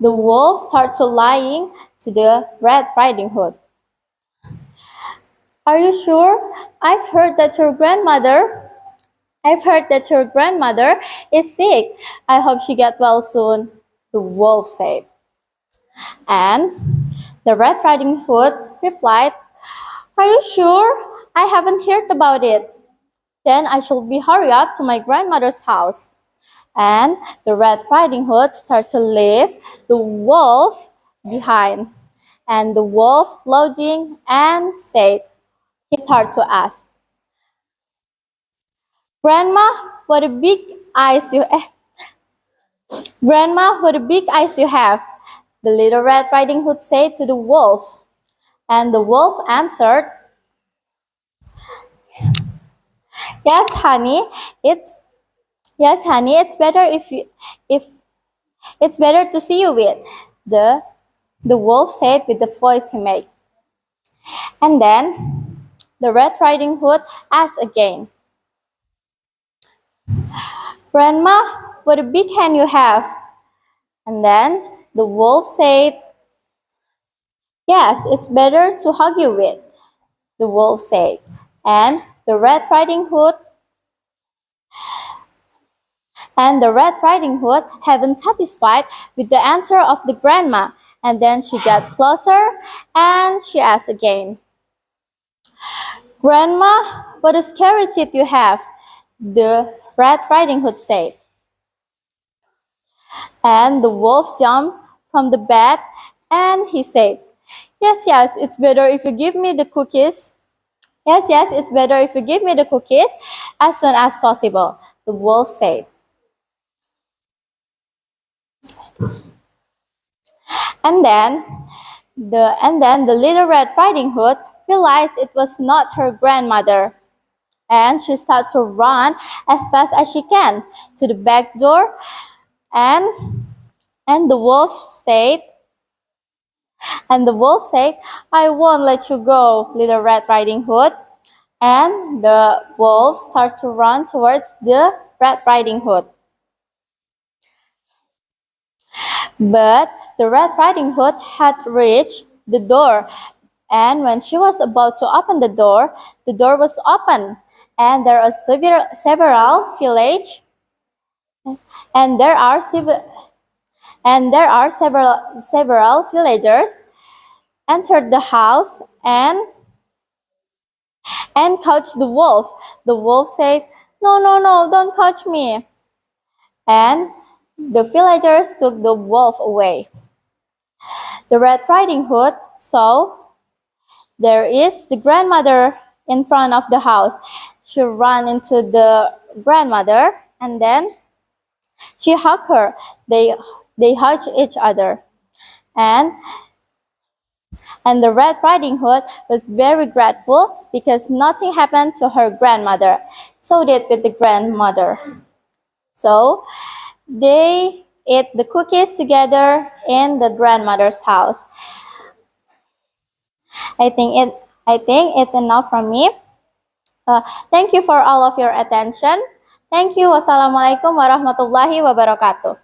the wolf starts to lying to the Red Riding Hood. Are you sure? I've heard that your grandmother is sick. I hope she gets well soon, the wolf said. And the Red Riding Hood replied, are you sure? I haven't heard about it. Then I shall be hurry up to my grandmother's house. And the Red Riding Hood started to leave the wolf behind. And the wolf loading and said, he started to ask, Grandma, what a big eyes you Grandma, what a big eyes you have. The little Red Riding Hood said to the wolf. And the wolf answered, Yes, honey, it's better if it's better to see you with. The wolf said with the voice he made. And then the Red Riding Hood asked again, Grandma, what a big hand you have. And then the wolf said, Yes, it's better to hug you with, the wolf said. And the Red Riding Hood having satisfied with the answer of the grandma, and then she got closer and she asked again, Grandma, what a scary teeth you have, the Red Riding Hood said. And the wolf jumped from the bed and he said, Yes, it's better if you give me the cookies. Yes, it's better if you give me the cookies as soon as possible, the wolf said. And then the little Red Riding Hood realized it was not her grandmother. And she started to run as fast as she can to the back door. And the wolf said, I won't let you go, little Red Riding Hood. And the wolf started to run towards the Red Riding Hood. But the Red Riding Hood had reached the door, and when she was about to open the door was open, and there are several village, and there are several villagers entered the house and caught the wolf. The wolf said, No, don't catch me. And the villagers took the wolf away. The Red Riding Hood saw there is the grandmother in front of the house. She ran into the grandmother and then she hugged her. They hugged each other. And the Red Riding Hood was very grateful because nothing happened to her grandmother. So did with the grandmother. So they ate the cookies together in the grandmother's house. I think it's enough from me. Thank you for all of your attention. Thank you. Wassalamualaikum warahmatullahi wabarakatuh.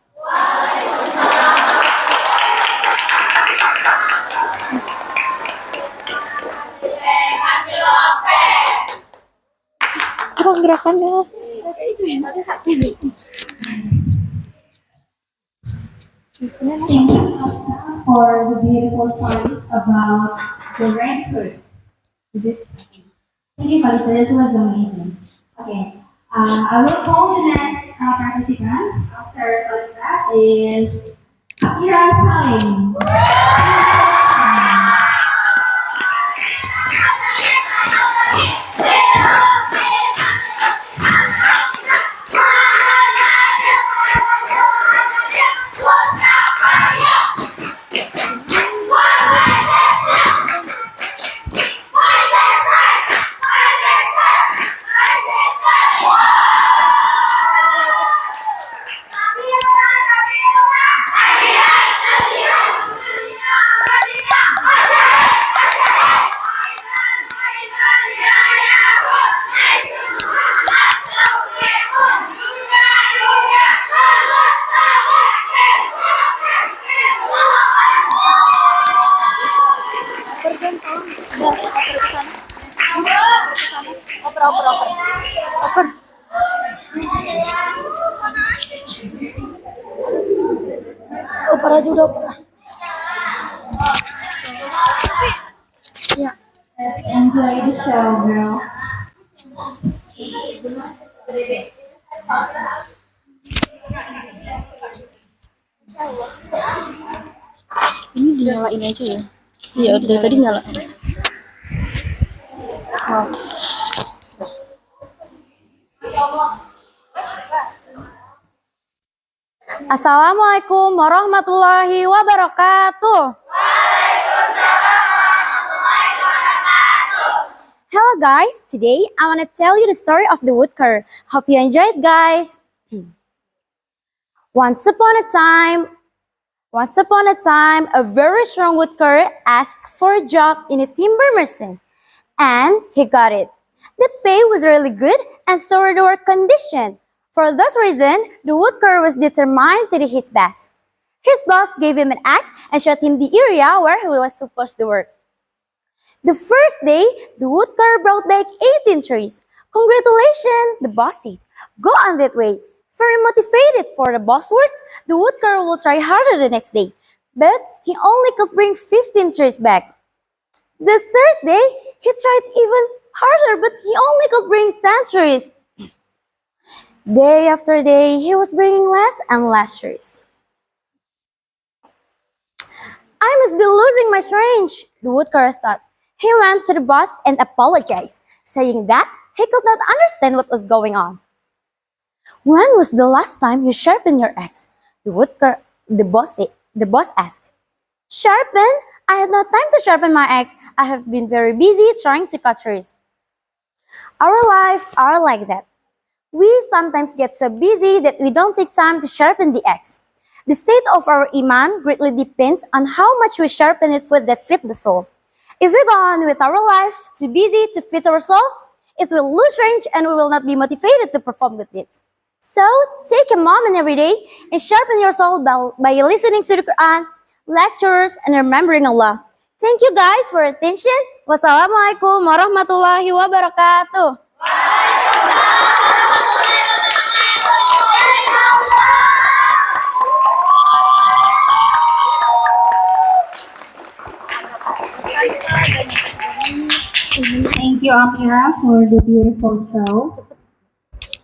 Kurang gerakannya. Thank you for the beautiful stories about the Red Hood. Is it? Thank you, Kalista. This was amazing. Okay. I will call the next participant after Kalista is Akira Salim. Oh, para juga. Ya. Let's enjoy the show, girls. Ini dinyalain aja ya? Iya, udah dari tadi nyala. Oh. Assalamualaikum warahmatullahi wabarakatuh. Hello guys, today I want to tell you the story of the woodcutter. Hope you enjoy it, guys. Once upon a time, a very strong woodcutter asked for a job in a timber merchant, and he got it. The pay was really good, and so were the work conditions. For this reason, the woodcutter was determined to do his best. His boss gave him an axe and showed him the area where he was supposed to work. The first day, the woodcutter brought back 18 trees. Congratulations, the boss said. Go on that way. Very motivated for the boss words, the woodcutter will try harder the next day. But he only could bring 15 trees back. The third day, he tried even harder, but he only could bring 10 trees. Day after day, he was bringing less and less trees. I must be losing my strength, the woodcutter thought. He went to the boss and apologized, saying that he could not understand what was going on. When was the last time you sharpened your axe? The boss asked. Sharpen? I had no time to sharpen my axe. I have been very busy trying to cut trees. Our lives are like that. We sometimes get so busy that we don't take time to sharpen the axe. The state of our iman greatly depends on how much we sharpen it for that fit the soul. If we go on with our life too busy to fit our soul, it will lose range and we will not be motivated to perform good deeds. So, take a moment every day and sharpen your soul by listening to the Quran, lectures, and remembering Allah. Thank you guys for your attention. Wassalamualaikum warahmatullahi wabarakatuh. Thank you, Amira, for the beautiful show.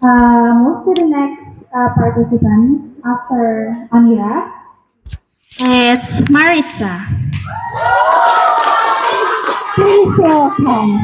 Move to the next participant after Amira. It's Maritza. Please welcome.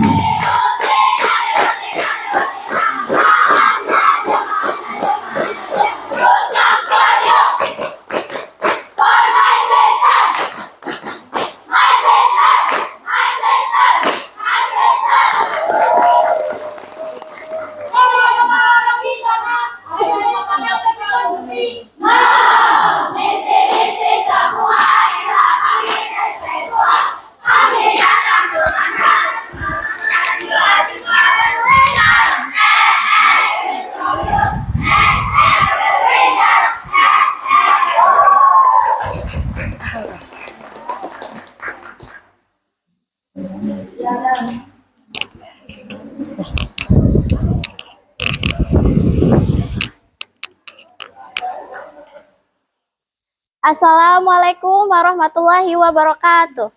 Assalamualaikum warahmatullahi wabarakatuh.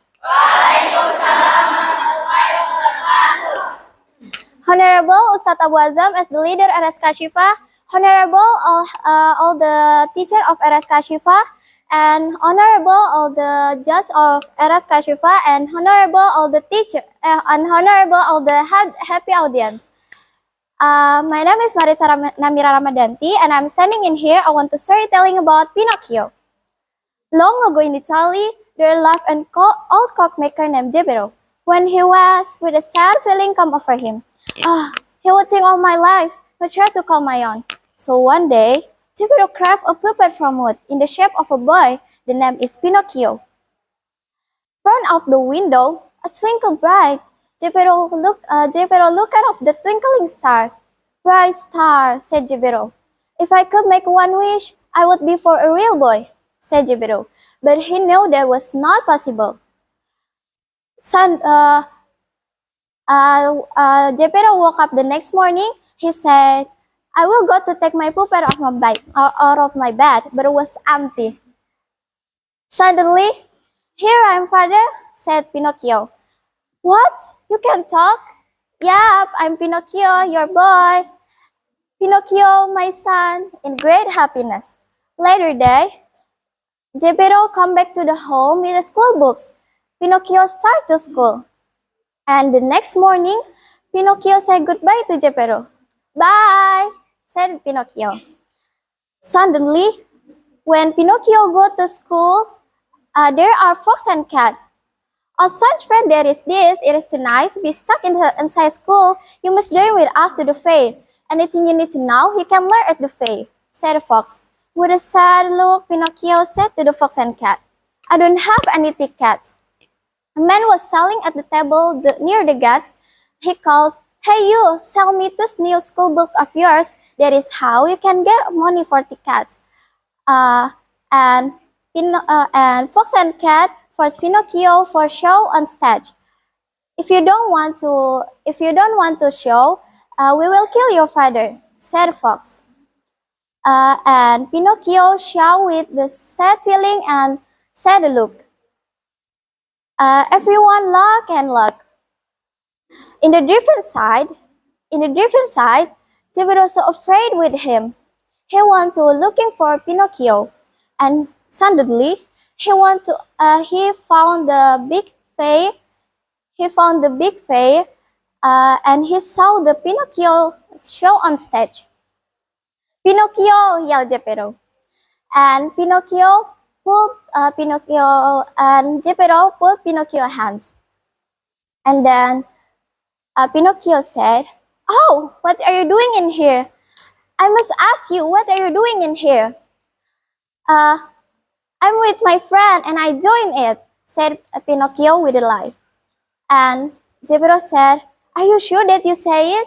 Honorable Ustadz Abu Azam as the leader HASKA-TV, Honorable all the teacher of HASKA-TV, and Honorable all the judge of HASKA-TV, and Honorable all the teacher, and Honorable all the happy audience. My name is Maritza Namira Ramadanti, and I'm standing in here. I want to start telling about Pinocchio. Long ago in Italy, there lived an old clockmaker named Geppetto. When he was with a sad feeling come over him, he would think of my life, but try to call my own. So one day, Geppetto crafted a puppet from wood in the shape of a boy. The name is Pinocchio. Front of the window, a twinkle bright. Geppetto looked out of the twinkling star. Bright star, said Geppetto. If I could make one wish, I would be for a real boy, said Geppetto. But he knew that was not possible. Geppetto woke up the next morning. He said, I will go to take my puppet out of my bed, but it was empty. Suddenly, "Here I am, father," said Pinocchio. "What? You can talk?" "Yep, I'm Pinocchio, your boy." Pinocchio, my son, in great happiness. Later day, Geppetto come back to the home with the school books. Pinocchio start to school. And the next morning, Pinocchio said goodbye to Geppetto. "Bye," said Pinocchio. Suddenly, when Pinocchio go to school, there are fox and cat. "Oh, such fun there is this! It is too nice to be stuck inside school. You must join with us to the fair. Anything you need to know, you can learn at the fair," said the fox. With a sad look, Pinocchio said to the fox and cat, "I don't have any tickets." A man was selling at the table near the gates. He called, "Hey you, sell me this new school book of yours. That is how you can get money for tickets." Uh, and, and Fox and Cat forced Pinocchio for show on stage. If you don't want to show, we will kill your father," said Fox. And Pinocchio showed with the sad feeling and sad look. Everyone laughed and laughed. In the different side, David was so afraid with him. He went to looking for Pinocchio, and suddenly he found the big fay. He found the big fay, and he saw the Pinocchio show on stage. "Pinocchio!" yelled Geppetto, and Geppetto pulled Pinocchio's hands, and then Pinocchio said, "Oh, what are you doing in here? I must ask you, what are you doing in here?" Uh, "I'm with my friend and I joined it," said Pinocchio with a lie. And Geppetto said, "Are you sure that you say it?"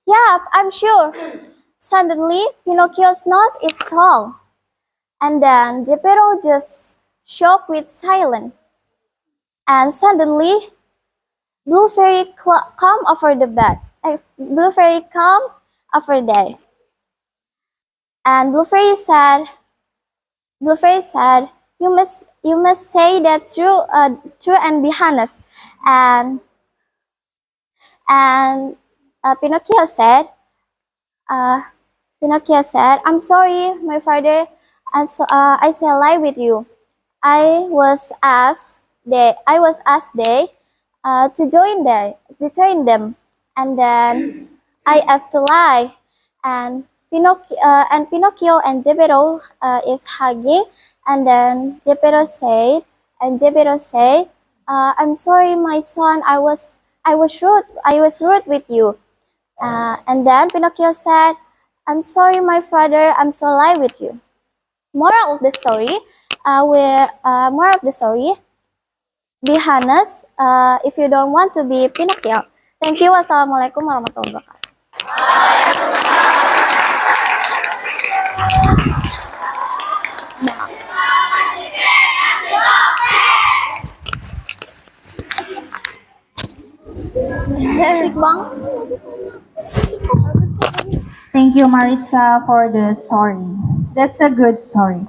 "Yeah, I'm sure." Suddenly, Pinocchio's nose is tall. And then Geppetto just shocked with silence. And suddenly, Blue Fairy come over the bed. Blue Fairy come over there. And Blue Fairy said, you must say that true and be honest." And and Pinocchio said, uh, "I'm sorry, my father. I say a lie with you. I was asked to join them, and then I asked to lie." And Pinocchio and Geppetto is hugging, and then Geppetto said, "I'm sorry, my son. I was rude with you." And then Pinocchio said, "I'm sorry, my father. I'm so lie with you." Moral of the story, moral of the story, be honest if you don't want to be Pinocchio. Thank you. Wassalamualaikum warahmatullahi wabarakatuh. Thank you, Maritza, for the story. That's a good story.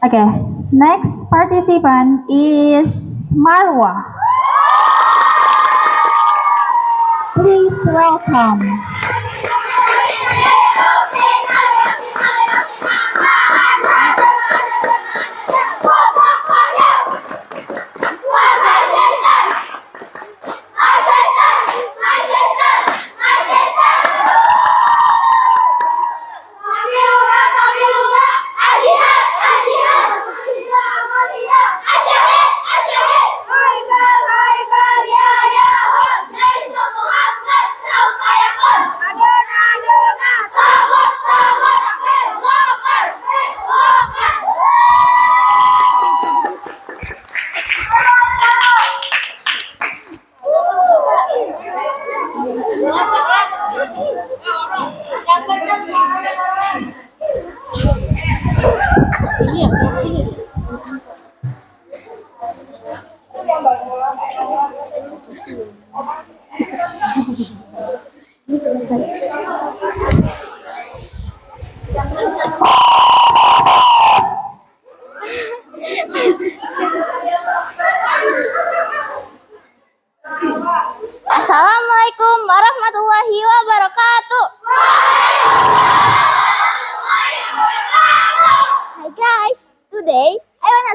Okay, next participant is Marwa. Please welcome.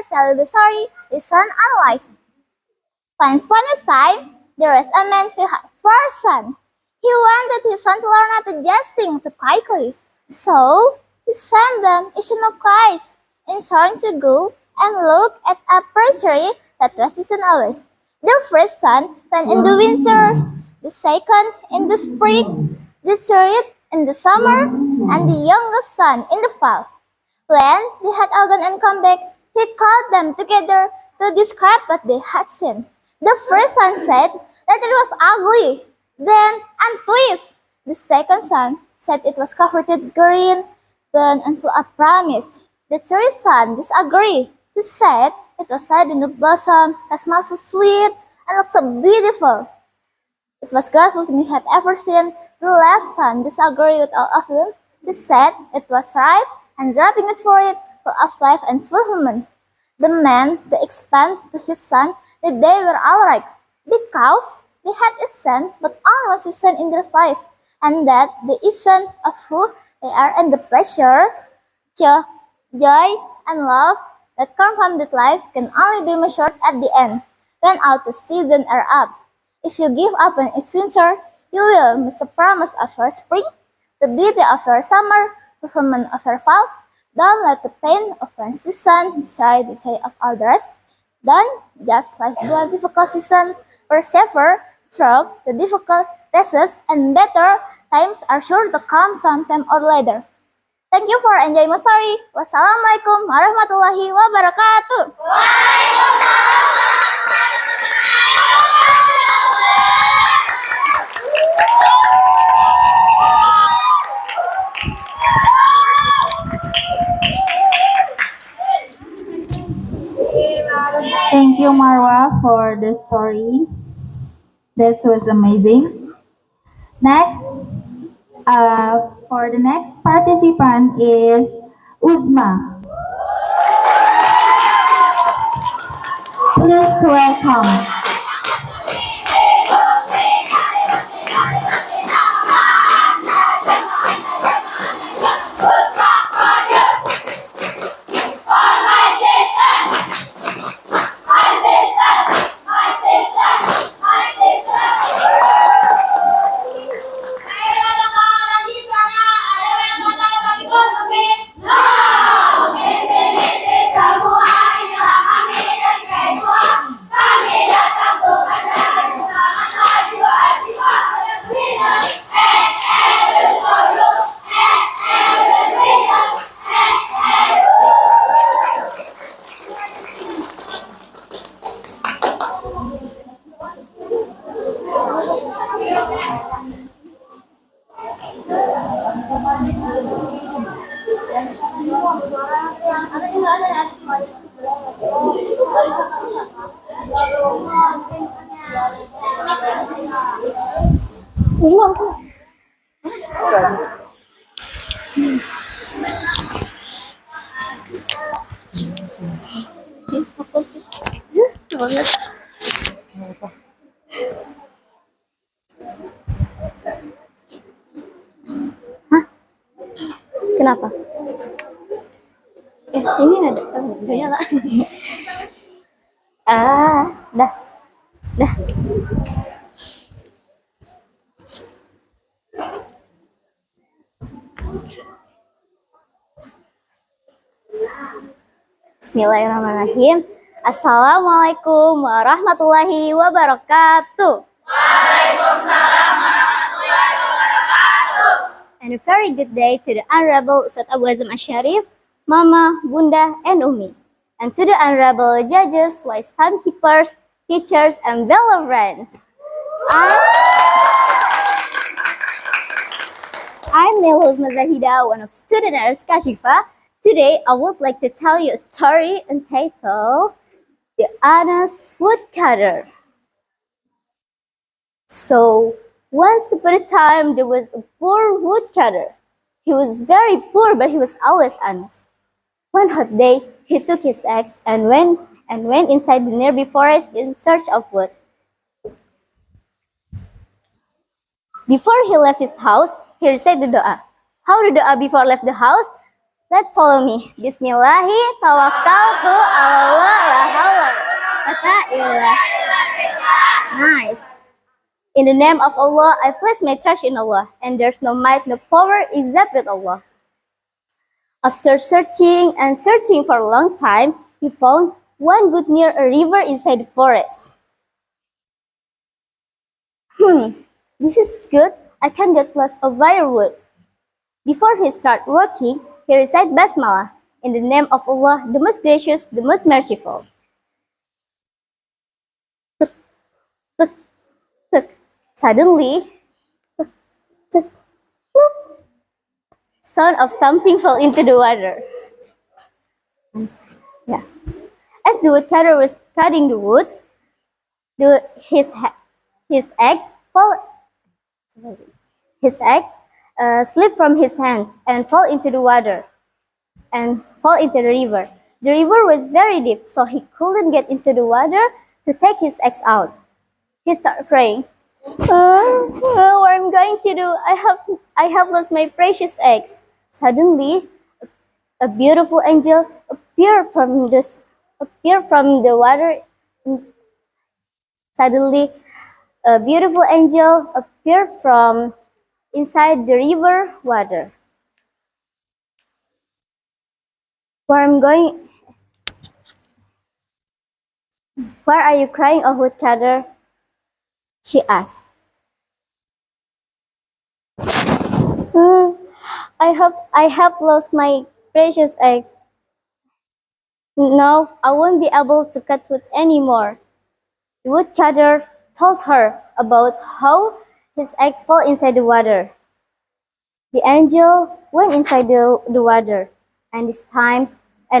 let's tell you the story, The Son and Life. Once upon a time, there was a man who had four sons. He wanted his son to learn how to just sing too quietly. So, he sent them each in a place in turn to go and look at a pear tree that was season away. The first son went in the winter, the second in the spring, the third in the summer, and the youngest son in the fall. When they had all gone and come back, he called them together to describe what they had seen. The first son said that it was ugly, then and twist. The second son said it was covered with green, then and full of promise. The third son disagreed. He said it was laden with blossom, that smelled so sweet, and looked so beautiful. It was grateful he had ever seen. The last son disagreed with all of them. He said it was ripe and dropping it for it, full of life and fulfillment. The man to explain to his son that they were all right because they had a son, but only one season in their life, and that the essence of who they are and the pleasure, joy, and love that come from that life can only be measured at the end, when all the seasons are up. If you give up on its winter, you will miss the promise of your spring, the beauty of your summer, fulfillment of your fall. Don't let the pain of one season destroy the joy of others. Don't just like one difficult season, persevere through the difficult phases, and better times are sure to come sometime or later. Thank you for enjoying my story. Wassalamualaikum warahmatullahi wabarakatuh. Thank you, Marwa, for the story. That was amazing. Next, for the next participant is Uzma. Please welcome. Kenapa? Ini ada. Oh, bisa nyala. Dah. Bismillahirrahmanirrahim. Assalamualaikum warahmatullahi wabarakatuh. And a very good day to the Honorable Ustadz Abu Azam Asharif, Mama, Bunda, and Umi. And to the Honorable Judges, wise timekeepers, teachers, and fellow friends. I'm Neluz Mazahida, one of student at HASKA-TV. Today, I would like to tell you a story entitled The Honest Woodcutter. So, once upon a time, there was a poor woodcutter. He was very poor, but he was always honest. One hot day, he took his axe and went inside the nearby forest in search of wood. Before he left his house, he recited the dua. How the dua before left the house? Let's follow me. Bismillahi tawakkaltu ala Allah la hawla wala quwwata. Nice. In the name of Allah, I place my trust in Allah, and there's no might, no power except with Allah. After searching and searching for a long time, he found one good near a river inside the forest. This is good. I can get lots of firewood. Before he started working, he recited Basmalah, in the name of Allah, the most gracious, the most merciful. Tuk, tuk, tuk. Suddenly, tuk, tuk, tuk, sound of something fell into the water. Yeah. As the woodcutter was cutting the woods, his axe slipped from his hands and fell into the water and fell into the river. The river was very deep, so he couldn't get into the water to take his axe out. He started crying. What am I going to do? I have lost my precious axe. Suddenly, a beautiful angel appeared from the water. Suddenly, a beautiful angel appeared from inside the river water. Where are you crying, O woodcutter? She asked. I have lost my precious axe. Now I won't be able to cut wood anymore. The woodcutter told her about how his axe fell inside the water. The angel went inside the water, and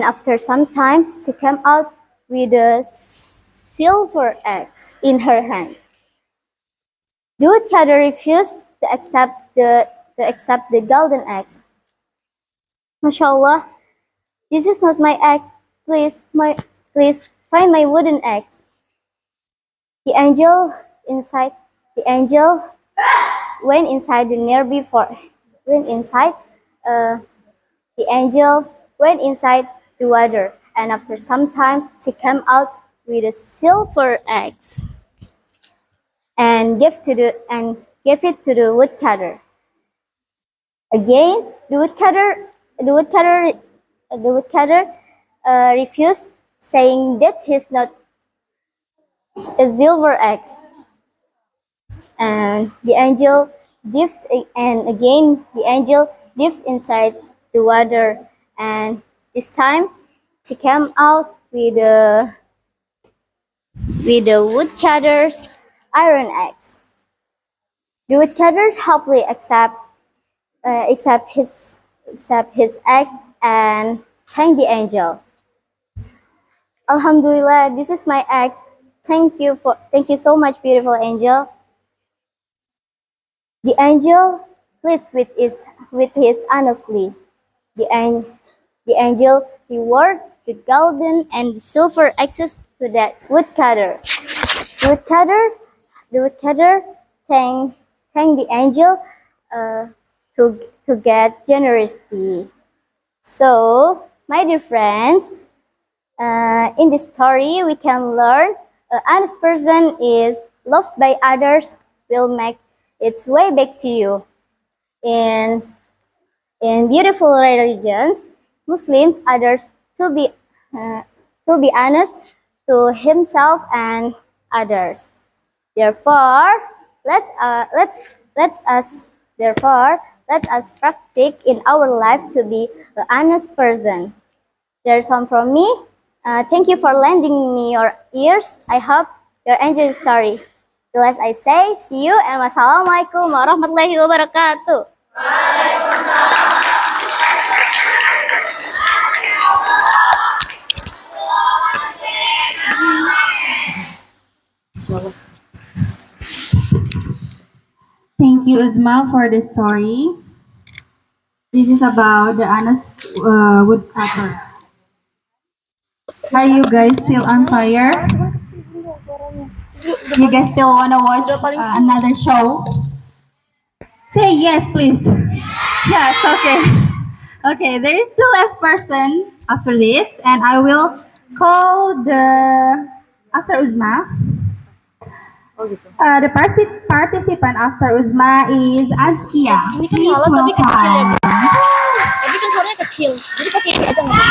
after some time, she came out with a silver axe in her hands. The woodcutter refused to accept the golden axe. Mashallah, this is not my axe. Please find my wooden axe. The angel went inside the nearby forest. The angel went inside the water, and after some time, she came out with a silver axe and gave it to the woodcutter. Again, the woodcutter refused, saying that he's not a silver axe. And the angel dipped inside the water, and this time she came out with the woodcutter's iron axe. The woodcutter happily accept his axe and thanked the angel. Alhamdulillah, this is my axe. Thank you so much, beautiful angel. The angel pleased with his honesty. The angel rewarded the golden and silver axes to that woodcutter. The woodcutter thanked the angel to get generosity. So, my dear friends, in this story we can learn an honest person is loved by others will make its way back to you. In beautiful religions, Muslims others to be honest to himself and others. Therefore, let us practice in our life to be an honest person. There's some from me. Thank you for lending me your ears. I hope you enjoy the story. Till as I say, see you and wassalamualaikum warahmatullahi wabarakatuh. Thank you, Uzma, for the story. This is about the honest woodcutter. Are you guys still on fire? You guys still wanna watch another show? Say yes, please. Yes, okay. Okay, there is still a person after this, and I will call the after Uzma. The participant after Uzma is Azkia. Ini kan Please nyala tapi kecil ya, welcome. Bro. Tapi kan suaranya kecil. Jadi pakai ini aja nggak?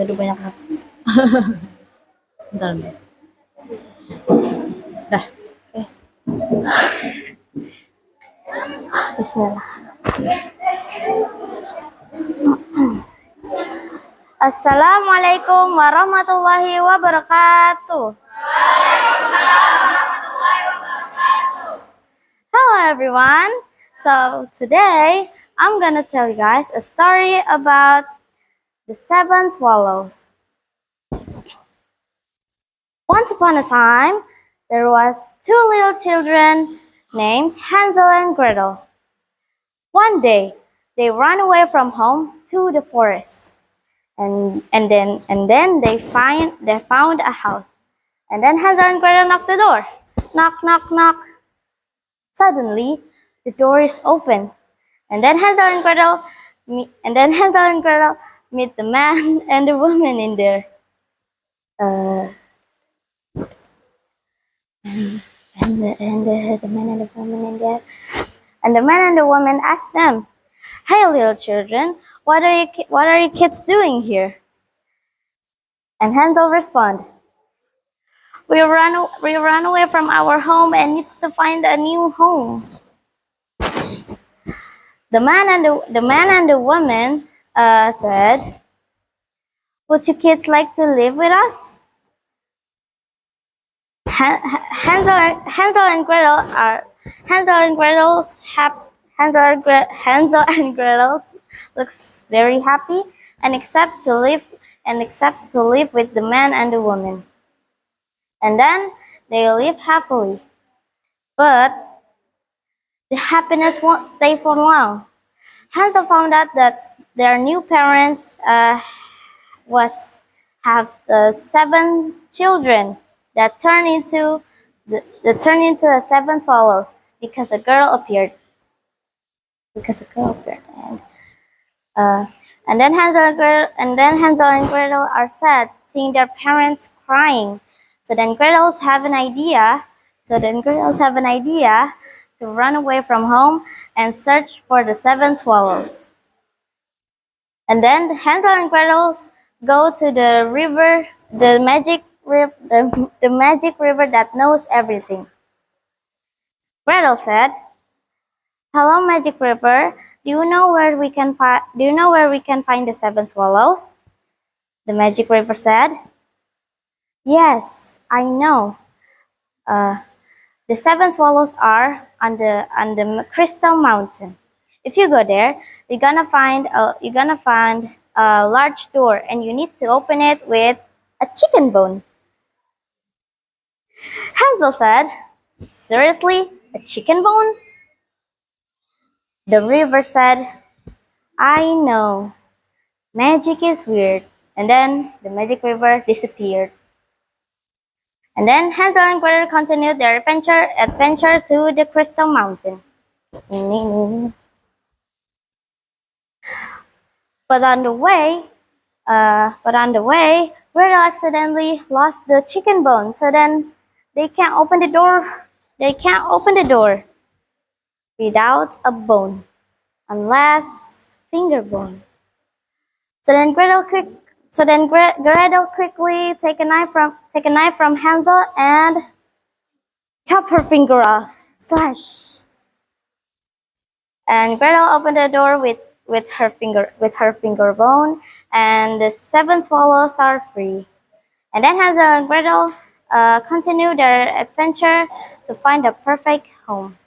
Aduh banyak banget. Bentar. Dah. Bismillah. Assalamualaikum warahmatullahi wabarakatuh. Hello everyone. So today I'm gonna tell you guys a story about the seven swallows. Once upon a time, there was two little children named Hansel and Gretel. One day, they ran away from home to the forest, and then they found a house. And then Hansel and Gretel knocked the door. Knock, knock, knock. Suddenly, the door is open, and then Hansel and Gretel meet the man and the woman in there. The man and the woman in there. And the man and the woman asked them, "Hey, little children, what are you kids doing here?" And Hansel responded, We ran away from our home and need to find a new home." The man and the woman said, "Would you kids like to live with us?" Hansel and Gretel looks very happy and accept to live with the man and the woman. And then they live happily. But the happiness won't stay for long. Hansel found out that their new parents have 7 children that turned into the 7 swallows because a girl appeared. And then Hansel and Gretel are sad, seeing their parents crying. So then Gretel's have an idea to run away from home and search for the 7 swallows. And then Hansel and Gretel go to the river, the magic river that knows everything. Gretel said, "Hello, magic river. Do you know where we can find the 7 swallows?" The magic river said, "Yes, I know. The 7 swallows are on the crystal mountain. If you go there, you're gonna find a large door, and you need to open it with a chicken bone." Hansel said, "Seriously, a chicken bone?" The river said, "I know. Magic is weird." And then the magic river disappeared. And then Hansel and Gretel continued their adventure to the crystal mountain. But on the way, Gretel accidentally lost the chicken bone. So then they can't open the door. They can't open the door without a bone, unless finger bone. So then Gretel quickly take a knife from Hansel and chop her finger off. Slash. And Gretel opened the door with with her finger bone, and the seven swallows are free. And then Hansel and Gretel continue their adventure to find a perfect home.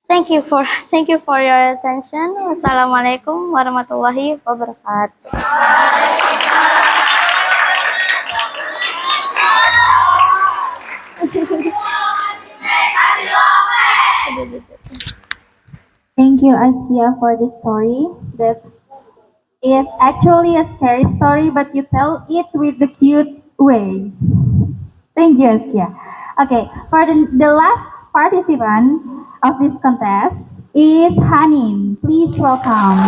Thank you for thank you for your attention. Wassalamualaikum warahmatullahi wabarakatuh. Thank you, Askia, for the story. It's actually a scary story, but you tell it with the cute way. Thank you, Askia. Okay, for the last participant of this contest is Hanin. Please welcome.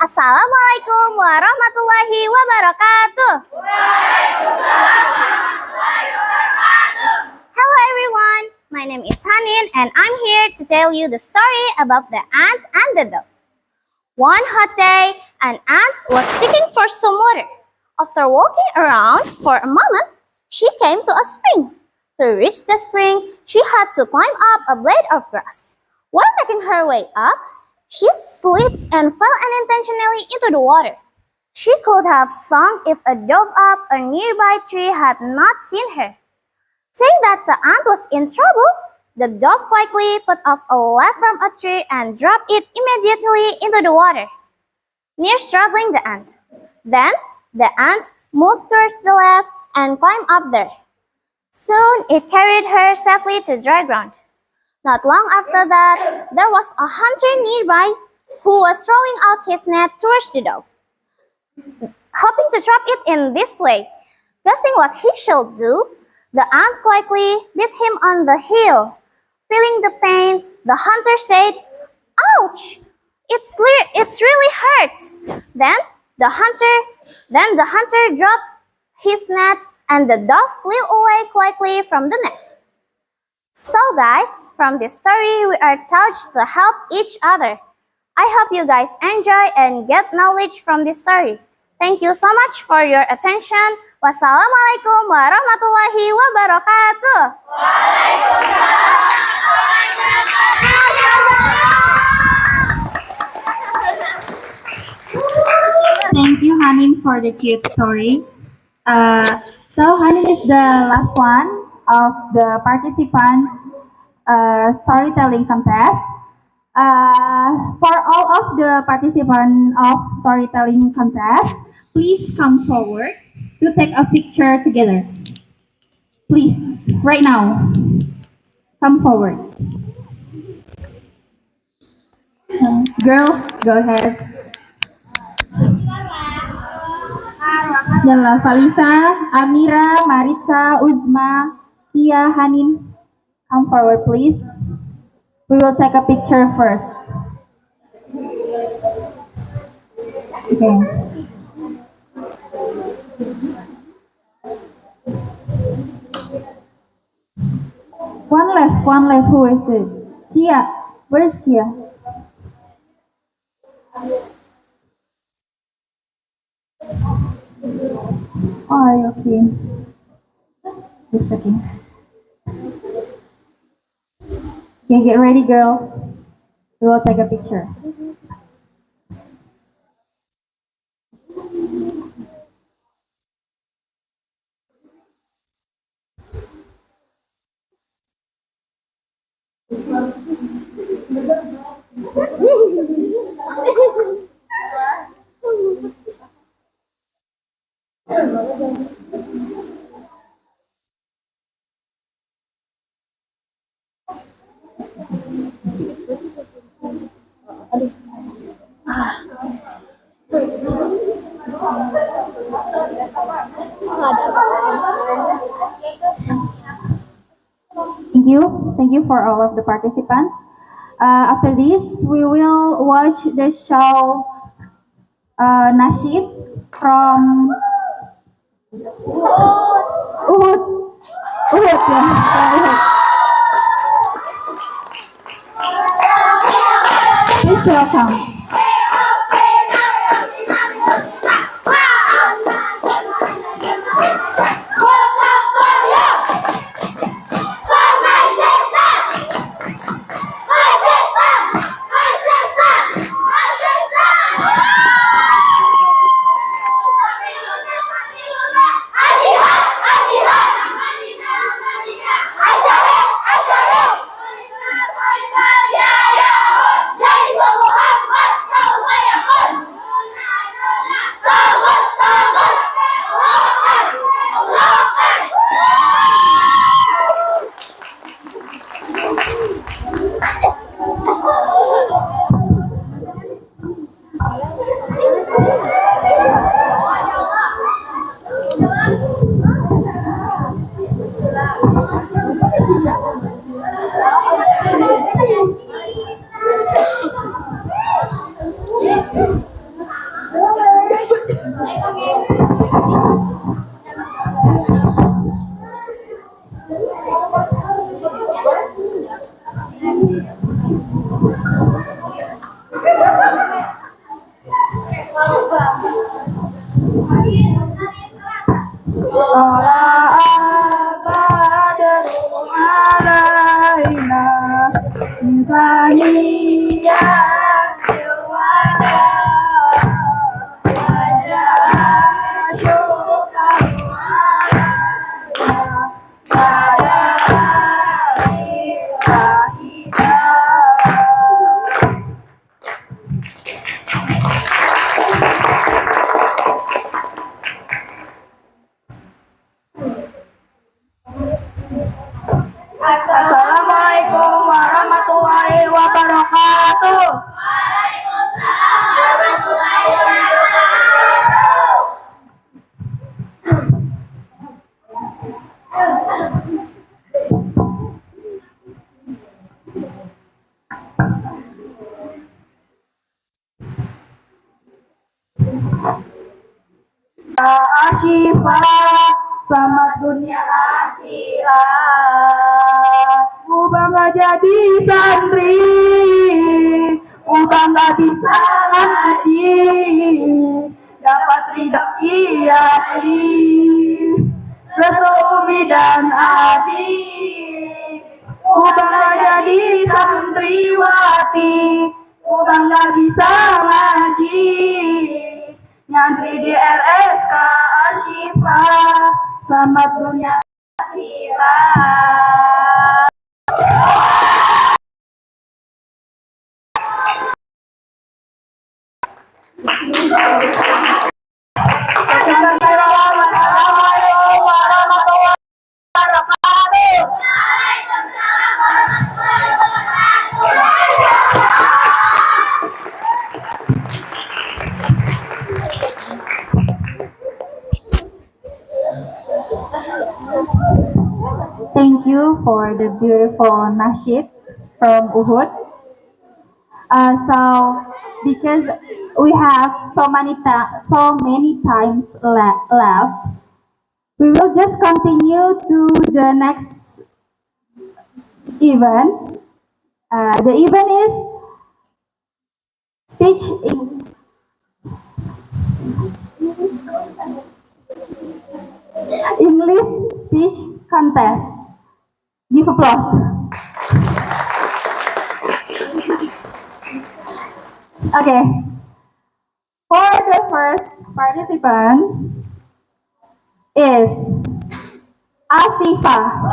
Assalamualaikum warahmatullahi wabarakatuh. Hello everyone, my name is Hanin and I'm here to tell you the story about the ant and the dove. One hot day, an ant was seeking for some water. After walking around for a moment, she came to a spring. To reach the spring, she had to climb up a blade of grass. While making her way up, she slipped and fell unintentionally into the water. She could have sunk if a dove up a nearby tree had not seen her. Seeing that the ant was in trouble, the dove quickly put off a leaf from a tree and dropped it immediately into the water, near struggling the ant. Then the ant moved towards the left and climbed up there. Soon it carried her safely to dry ground. Not long after that, there was a hunter nearby who was throwing out his net towards the dove, hoping to trap it in this way. Guessing what he should do, the ant quickly bit him on the heel. Feeling the pain, the hunter said, "Ouch! It's really hurts." Then the hunter dropped his net and the dove flew away quickly from the net. So guys, from this story, we are taught to help each other. I hope you guys enjoy and get knowledge from this story. Thank you so much for your attention. Wassalamualaikum warahmatullahi wabarakatuh. Thank you, Hanin, for the cute story. So Hanin is the last one of the participant storytelling contest. For all of the participants of storytelling contest, please come forward to take a picture together. Please, right now, come forward. Girls, go ahead. Yalla, Falisa, Amira, Maritza, Uzma, Kia, Hanin, come forward, please. We will take a picture first. Okay. One left. Who is it? Kia. Where's Kia? Oh, okay. It's okay. Okay, get ready, girls. We will take a picture. Thank you for all of the participants. After this, we will watch the show Nasheed from Uhud. Uhud, yeah. Please welcome. Assalamualaikum warahmatullahi wabarakatuh. Asyifa, selamat dunia akhirat. Ku bangga jadi santri, ku bangga bisa ngaji, dapat ridha kiai, restu umi dan abi. Ku bangga jadi santriwati, ku bangga bisa ngaji, nyantri di RSK Asyifa, selamat dunia akhirat. Assalamualaikum warahmatullahi wabarakatuh. Thank you for the beautiful nasheed from Uhud. So because we have so many times left, we will just continue to the next event. The event is speech English speech contest. Give applause. Okay. For the first participant is Afifa.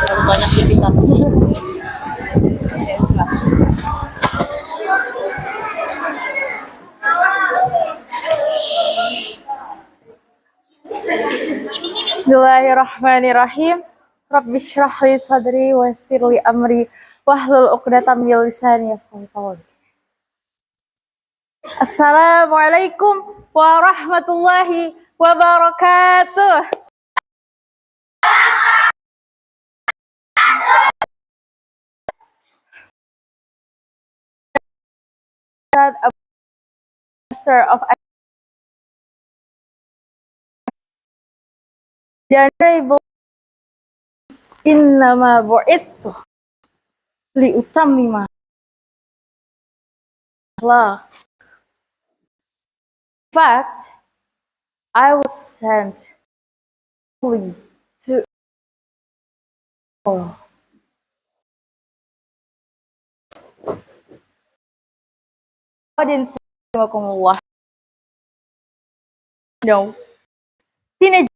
Terlalu banyak dipikat. Bismillahirrahmanirrahim. Rabbi shrah li sadri wa yassir li amri wahlul 'uqdatam min lisani yafqahu qawli. Assalamualaikum warahmatullahi wabarakatuh. A professor of Honorable Innama bu'istu li utammima Allah. In fact, I was sent only to all. Audience, no, teenagers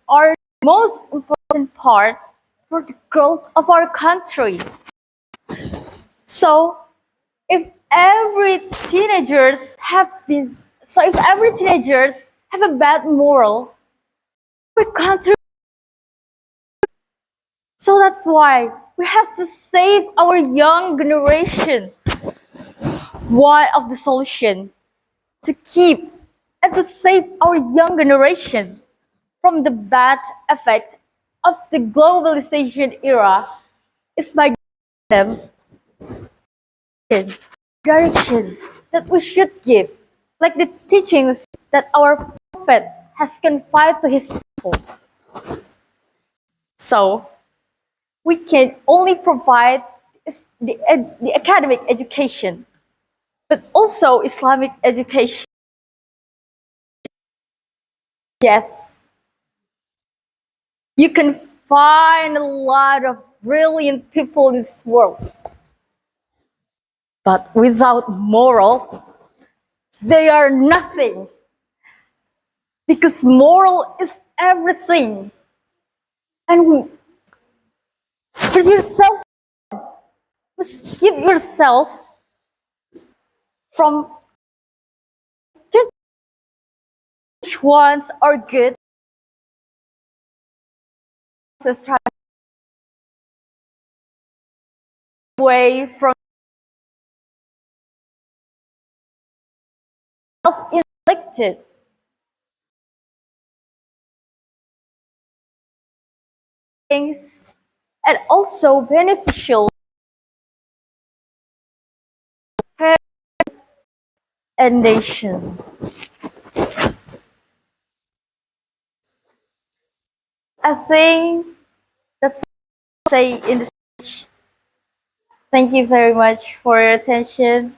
are the most important part for the growth of our country. So, if every teenagers have a bad moral, our country. So that's why we have to save our young generation. One of the solution to keep and to save our young generation from the bad effect of the globalization era is by giving them direction that we should give, like the teachings that our prophet has confided to his people. So we can only provide the academic education, but also Islamic education. Yes, you can find a lot of brilliant people in this world, but without moral, they are nothing. Because moral is everything. And for yourself, must keep yourself from which ones are good away from self-inflicted things and also beneficial and nation. I think that's all I say in this speech. Thank you very much for your attention.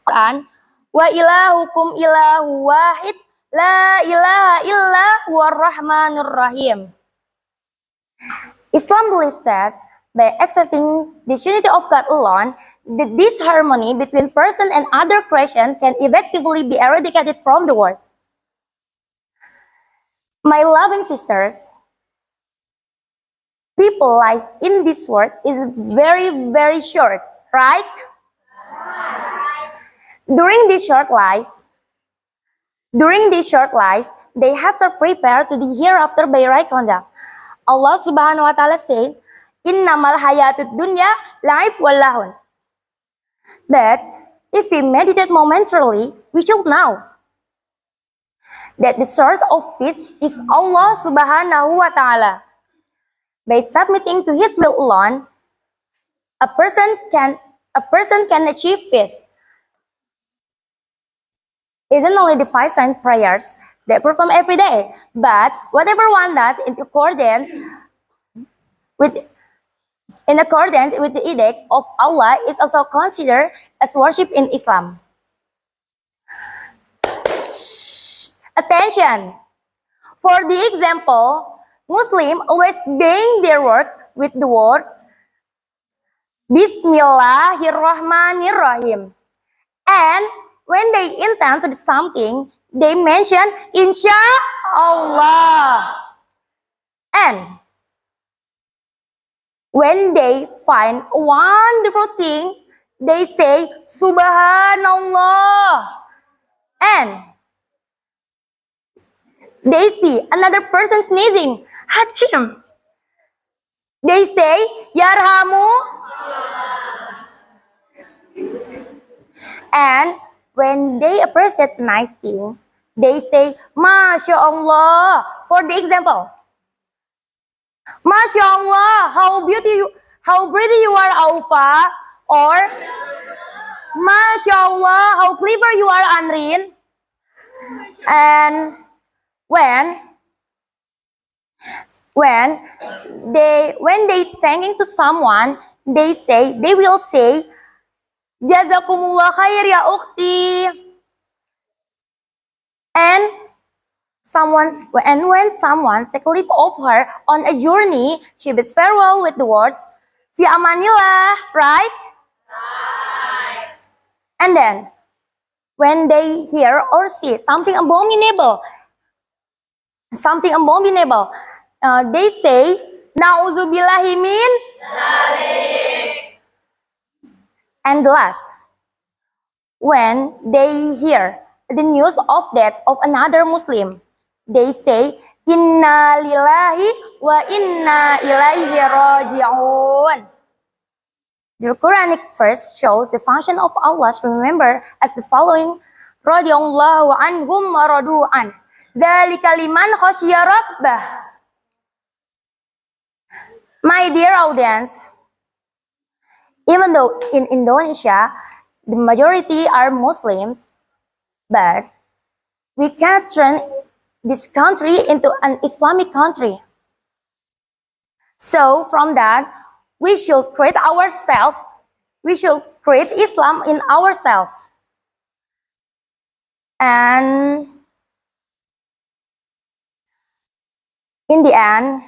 Wa ilahukum ilahu wahid la ilaha illa huwar rahmanur rahim. Islam believes that by accepting this unity of God alone, the disharmony between person and other creation can effectively be eradicated from the world. My loving sisters, people life in this world is very, very short, right? During this short life, they have to prepare to the hereafter by right conduct. Allah Subhanahu wa Ta'ala said, "Innamal hayatud dunya la'ib wal lahun." But if we meditate momentarily, we should know that the source of peace is Allah Subhanahu wa Ta'ala. By submitting to His will alone, a person can achieve peace. Isn't only the 5 silent prayers that perform every day, but whatever one does in accordance with the edict of Allah is also considered as worship in Islam. Shh. Attention! For the example, Muslims always begin their work with the word Bismillahirrahmanirrahim. And when they intend to do something, they mention Insya Allah. And when they find a wonderful thing, they say Subhanallah. And they see another person sneezing, Hachim. They say Yarhamu. And when they appreciate a nice thing, they say Masya Allah. For the example, Masya Allah, how pretty you are, Aufa. Or Masya Allah, how clever you are, Anrin. And when they thanking to someone, they will say Jazakumullah khair ya ukhti. And when someone take leave of her on a journey, she bids farewell with the words Fi amanillah, right? And then when they hear or see something abominable, they say Nauzubillahi min. And last, when they hear the news of death of another Muslim, they say Inna lillahi wa inna ilaihi raji'un. The Quranic verse shows the function of Allah's remember as the following: Radiyallahu anhum wa radu an. Dzalika liman khasyiya rabbah. My dear audience, even though in Indonesia the majority are Muslims, but we cannot turn this country into an Islamic country. So from that, we should create ourselves. We should create Islam in ourselves. And in the end,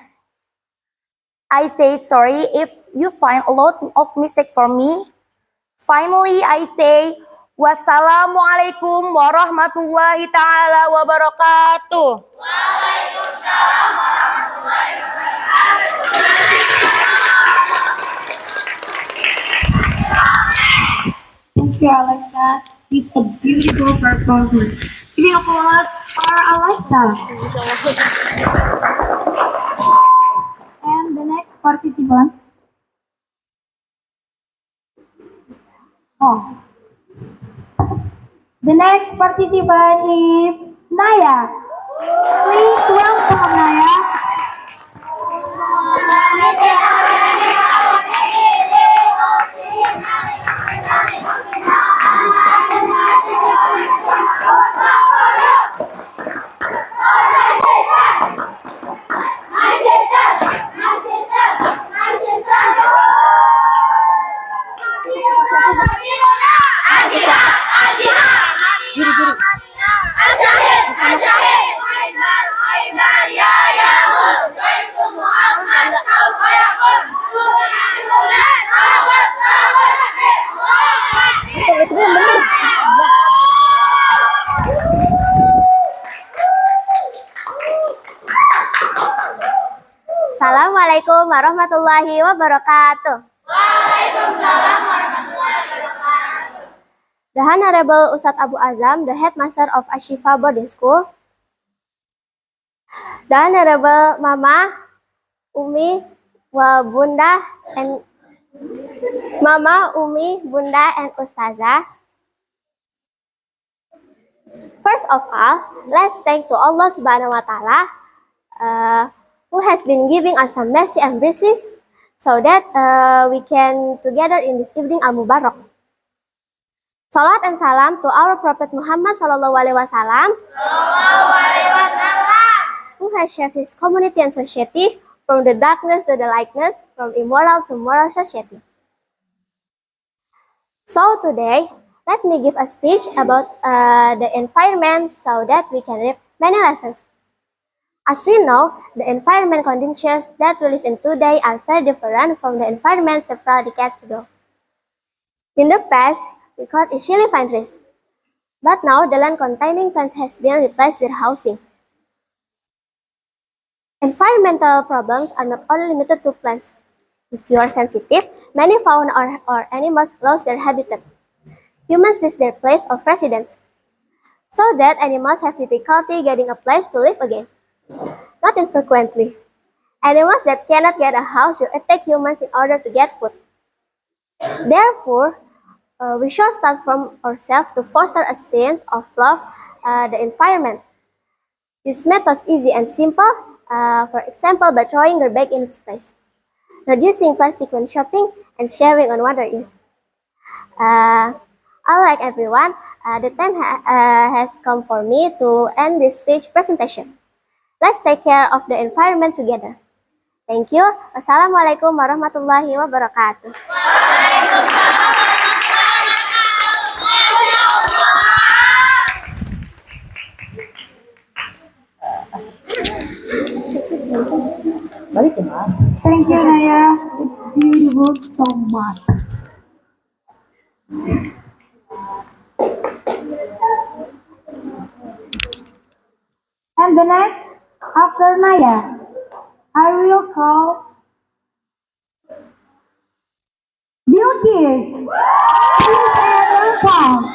I say sorry if you find a lot of mistake for me. Finally, I say wassalamualaikum warahmatullahi ta'ala wabarakatuh. Waalaikumsalam warahmatullahi wabarakatuh. Thank you, Alexa. This is a beautiful performance. Give me applause for Alexa. And the next participant. The next participant is Naya. Please welcome Naya. Assalamualaikum warahmatullahi wabarakatuh. Waalaikumsalam warahmatullahi wabarakatuh. The Honorable Ustadz Abu Azam, the headmaster of Ashifa Boarding School. The Honorable Mama, Umi, Bunda, and Ustazah. First of all, let's thank to Allah Subhanahu wa Ta'ala who has been giving us some mercy and blessings so that we can together in this evening al-Mubarak. Salat and salam to our Prophet Muhammad Sallallahu Alaihi Wasallam, who has shaped his community and society from the darkness to the lightness, from immoral to moral society. So today, let me give a speech about the environment so that we can reap many lessons. As we know, the environment conditions that we live in today are very different from the environment several decades ago. In the past, we could easily find trees, but now the land containing plants has been replaced with housing. Environmental problems are not only limited to plants. If you are sensitive, many fauna or animals lose their habitat. Humans lose their place of residence, so that animals have difficulty getting a place to live again. Not infrequently, animals that cannot get a house will attack humans in order to get food. Therefore, we should start from ourselves to foster a sense of love the environment. Use methods easy and simple, for example by throwing your bag in its place, reducing plastic when shopping, and sharing on water use. All right everyone, the time has come for me to end this speech presentation. Let's take care of the environment together. Thank you. Wassalamualaikum warahmatullahi wabarakatuh. Thank you, Naya. It's beautiful so much. And the next, after Naya, I will call Bilkis. Please and welcome.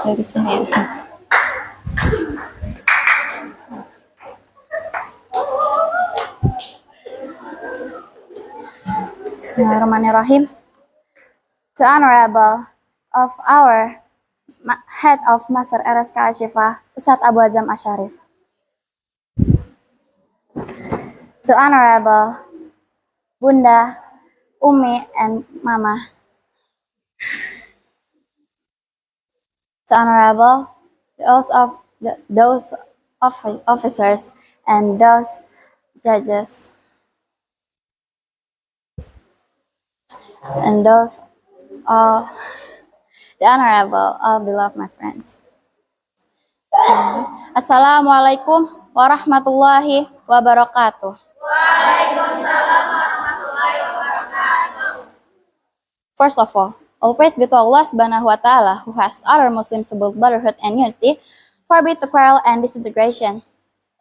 Dari sini ya. Bismillahirrahmanirrahim. The Honorable of our Head of Master HASKA-TV, Ustadz Abu Azam Asharif. The Honorable Bunda, Umi, and Mama. The Honorable, those officers and those judges, and those all the Honorable, all beloved my friends. Assalamualaikum warahmatullahi wabarakatuh. Waalaikumsalam warahmatullahi wabarakatuh. First of all praise be to Allah Subhanahu wa Ta'ala, who has ordered Muslims to build brotherhood and unity, forbid to quarrel and disintegration.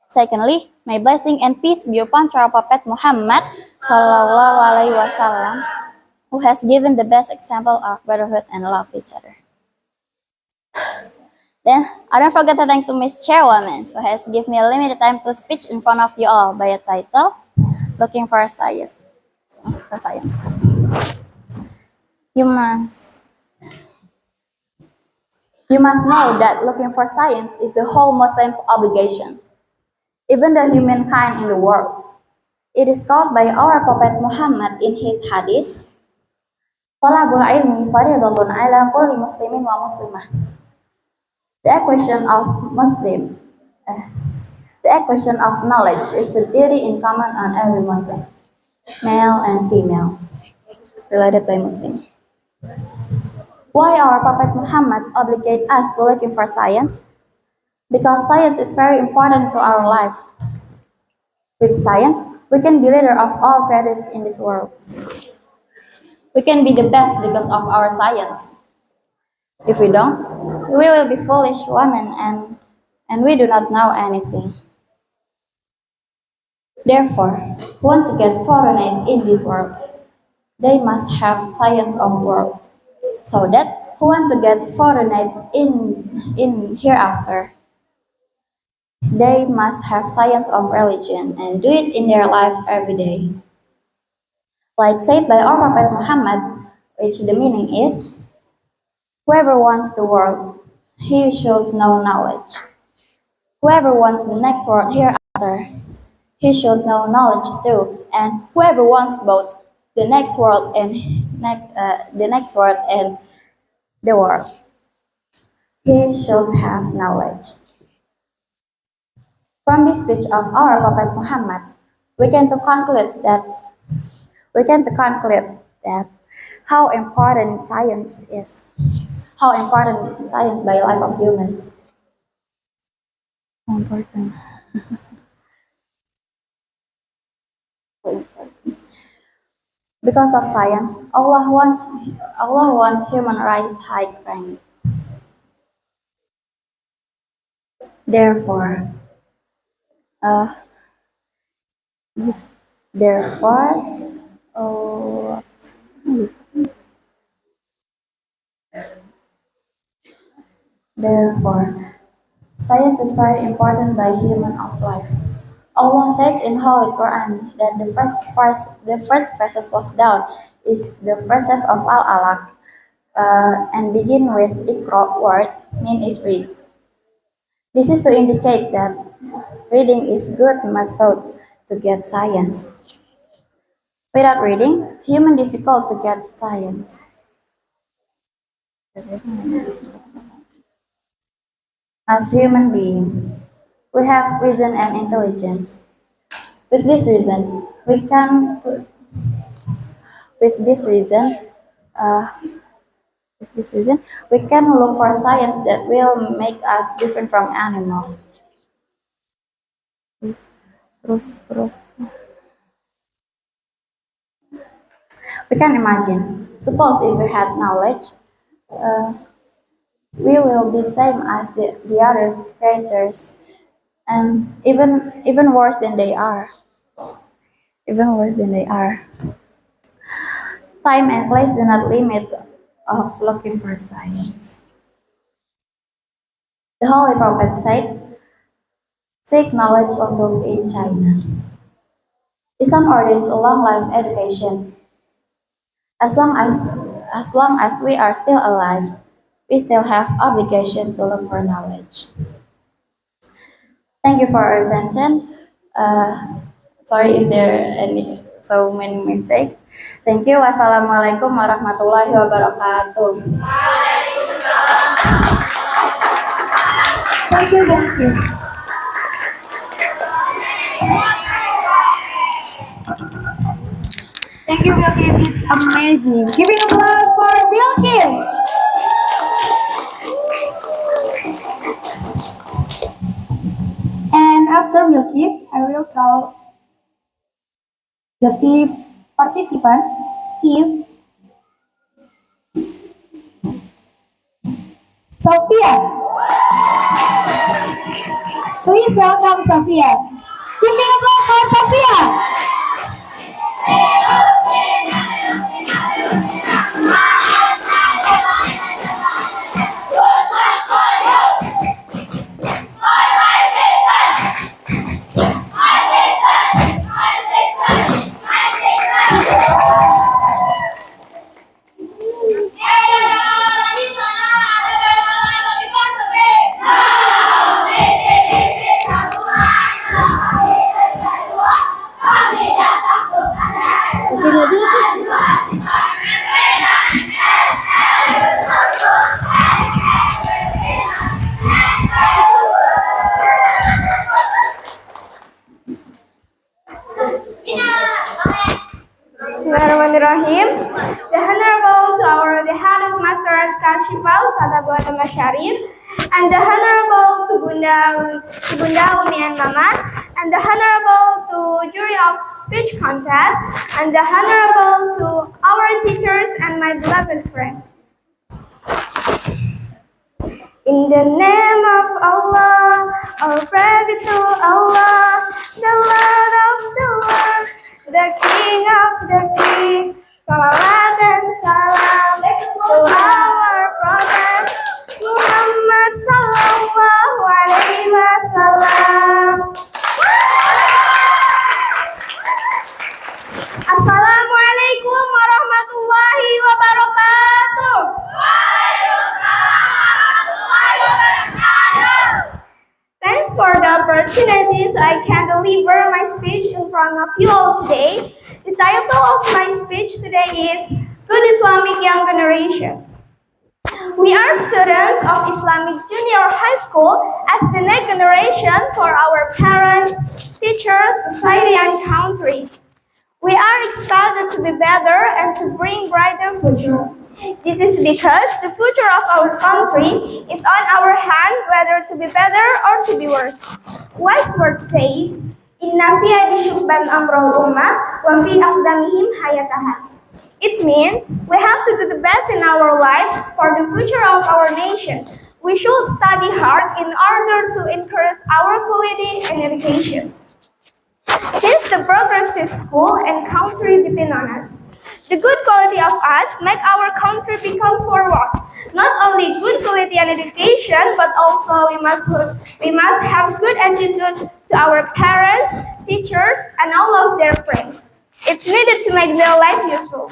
Secondly, may blessing and peace be upon our Prophet Muhammad Sallallahu Alaihi Wasallam, who has given the best example of brotherhood and love to each other. Then, I don't forget to thank to Miss Chairwoman, who has given me a limited time to speak in front of you all by a title, Looking for Science. You must know that looking for science is the whole Muslim's obligation, even the humankind in the world. It is called by our Prophet Muhammad in his hadith, Talabul ilmi faridatun ala kulli muslimin wa muslimah. The acquisition of knowledge is a duty in common on every Muslim, male and female, related by Muslim. Why our Prophet Muhammad obligate us to looking for science? Because science is very important to our life. With science, we can be leader of all creators in this world. We can be the best because of our science. If we don't, we will be foolish women and we do not know anything. Therefore, we want to get fortunate in this world. They must have science of world, so that who want to get fortunate in hereafter. They must have science of religion and do it in their life every day. Like said by our Prophet Muhammad, which the meaning is, whoever wants the world, he should know knowledge. Whoever wants the next world hereafter, he should know knowledge too. And whoever wants both the next world and the next world and the world, he should have knowledge. From this speech of our Prophet Muhammad, we can to conclude that how important science is, how important is science by life of human. How important. Because of science, Allah wants human rights high rank. Therefore, uh, therefore, oh, therefore, science is very important by human of life. Allah says in Holy Quran that the first verses was down is the verses of Al Alaq and begin with Iqra word mean is read. This is to indicate that reading is good method to get science. Without reading, human difficult to get science. As human being, we have reason and intelligence. With this reason, we can. With this reason, uh, with this reason, we can look for science that will make us different from animals. Terus. We can imagine. Suppose if we had knowledge, uh, we will be same as the other creatures, and even worse than they are. Even worse than they are. Time and place do not limit of looking for science. The Holy Prophet said, "Seek knowledge although in China." Islam ordains a long life education. As long as we are still alive, we still have obligation to look for knowledge. Thank you for your attention. Sorry if there are any so many mistakes. Thank you. Wassalamualaikum warahmatullahi wabarakatuh. Thank you, Bilkis. Thank you, Bilkis. It's amazing. Giving applause for Bilkis. And after Bilkis, I will call the fifth participant is Sophia. Please welcome Sophia. Giving applause for Sophia. Bismillahirrahmanirrahim. The Honorable the Head of Master HASKA-TV Ustadzah Masyarir, and the Honorable to Bunda Umi and Mama, and the Honorable to Jury of Speech Contest, and the Honorable to our teachers and my beloved friends. In the name of Allah, all praise to Allah, the Lord of the world, the King of the King. Salawat dan salam to our Prophet Muhammad sallallahu alaihi wasallam. Assalamualaikum warahmatullahi wabarakatuh. Thanks for the opportunity so I can deliver my speech in front of you all today. The title of my speech today is Good Islamic Young Generation. We are students of Islamic Junior High School as the next generation for our parents, teachers, society, and country. We are expected to be better and to bring brighter future. This is because the future of our country is on our hand whether to be better or to be worse. Wise word says, Inna fi adishubban amrul ummah wa fi aqdamihim hayataha. It means we have to do the best in our life for the future of our nation. We should study hard in order to increase our quality and education. Since the progressive school and country depend on us, the good quality of us make our country become forward. Not only good quality and education, but also we must have good attitude to our parents, teachers, and all of their friends. It's needed to make their life useful.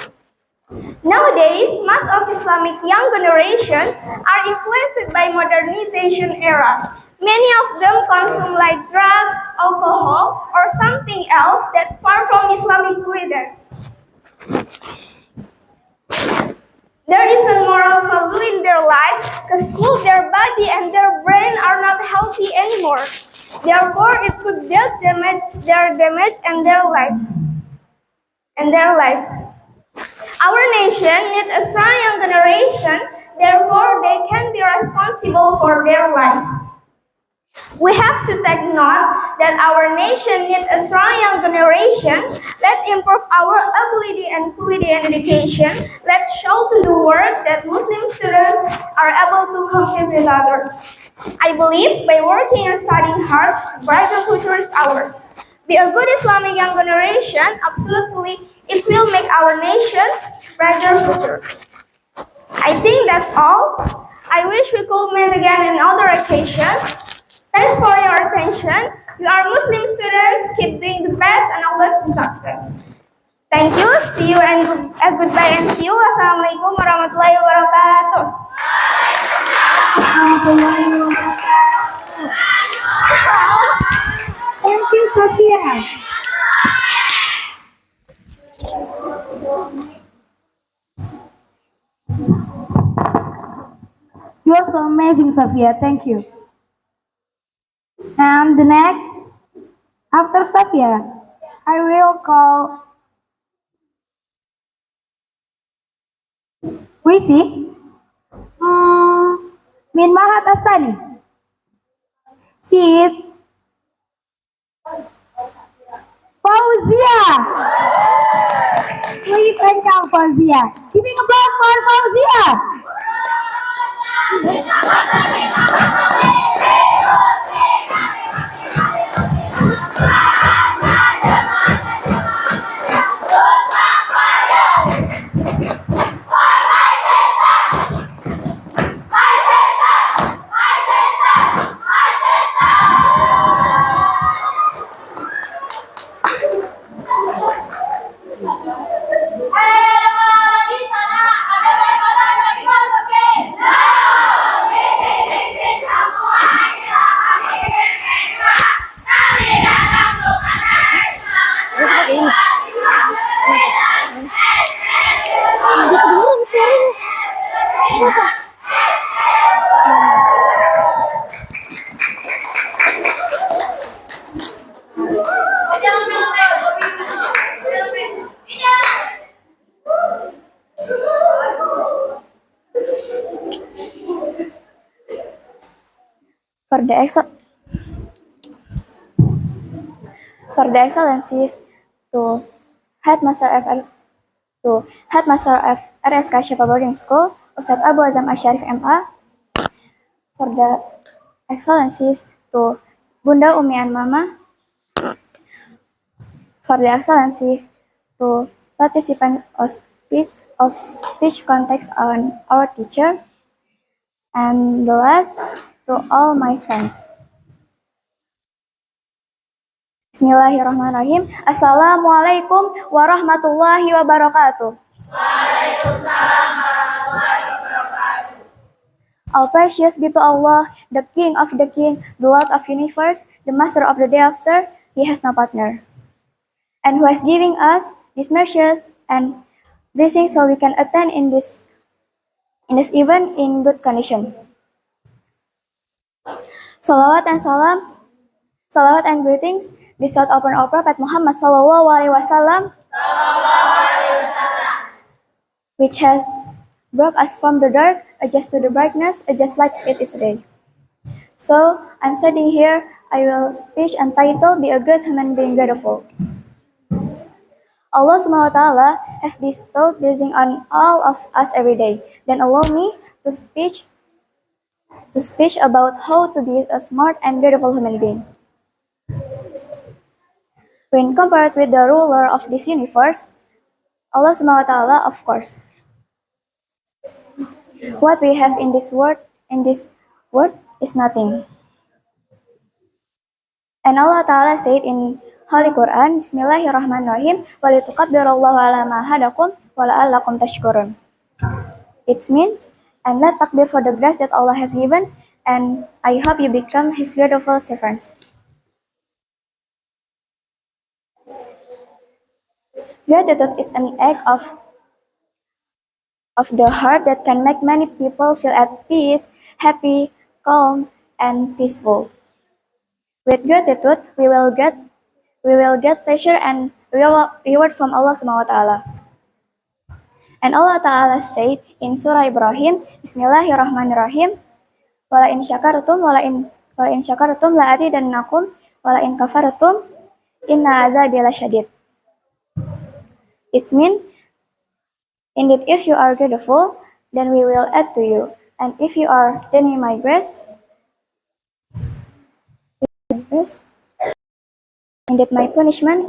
Nowadays, most of Islamic young generation are influenced by modernization era. Many of them consume like drugs, alcohol, or something else that's far from Islamic guidance. There isn't more of a value in their life because their body and their brain are not healthy anymore. Therefore, it could damage and their life. Our nation needs a strong young generation, therefore they can be responsible for their life. We have to take note that our nation needs a strong young generation. Let's improve our ability and quality in education. Let's show to the world that Muslim students are able to compete with others. I believe by working and studying hard, brighter future is ours. Be a good Islamic young generation, absolutely, it will make our nation brighter future. I think that's all. I wish we could meet again in another occasion. Thanks for your attention. You are Muslim students. Keep doing the best and always be success. Thank you. See you and goodbye and see you. Assalamualaikum warahmatullahi wabarakatuh. Thank you, Sophia. You are so amazing, Sophia. Thank you. And the next, after Sophia, I will call Wisi Min Mahat Asani. She is Fauzia. Please welcome Fauzia. Giving applause for Fauzia. For the excellencies to Headmaster of RSK Shifa Boarding School, Ustadz Abu Azam Asyarif MA. For the excellencies to Bunda Umi and Mama. For the excellencies to participants speech context on our teacher, and the last to all my friends. Bismillahirrahmanirrahim. Assalamualaikum warahmatullahi wabarakatuh. All precious be to Allah, the King of the King, the Lord of universe, the Master of the Day of Sir, He has no partner, and who has given us these mercies and blessings so we can attend in this event in good condition. Salawat and greetings bestowed upon our Prophet Muhammad Sallallahu Alaihi Wasallam, which has brought us from the dark, adjust to the brightness, just like it is today. So, I'm standing here, I will speak entitled, Be a Good Human Being Grateful. Allah Subhanahu wa Ta'ala has bestowed blessing on all of us every day. Then allow me to speak about how to be a smart and beautiful human being. When compared with the ruler of this universe, Allah Subhanahu wa Ta'ala, of course. What we have in this world is nothing. And Allah Ta'ala said in Holy Quran, Bismillahirrahmanirrahim, وَلِتُقَبِّرَ عَلَى مَا هَدَكُمْ وَلَعَلَّكُمْ تَشْكُرُونَ. It means, and let takbir for the grace that Allah has given, and I hope you become His grateful servants. Gratitude is an act of the heart that can make many people feel at peace, happy, calm, and peaceful. With gratitude, we will get pleasure and reward from Allah Subhanahu wa Ta'ala. And Allah Ta'ala said in Surah Ibrahim, Bismillahirrahmanirrahim, Wala in syakartum la azidannakum wala in kafartum inna azabi lasyadid. It means, indeed, if you are grateful, then we will add to you. And if you are denying my grace, indeed my punishment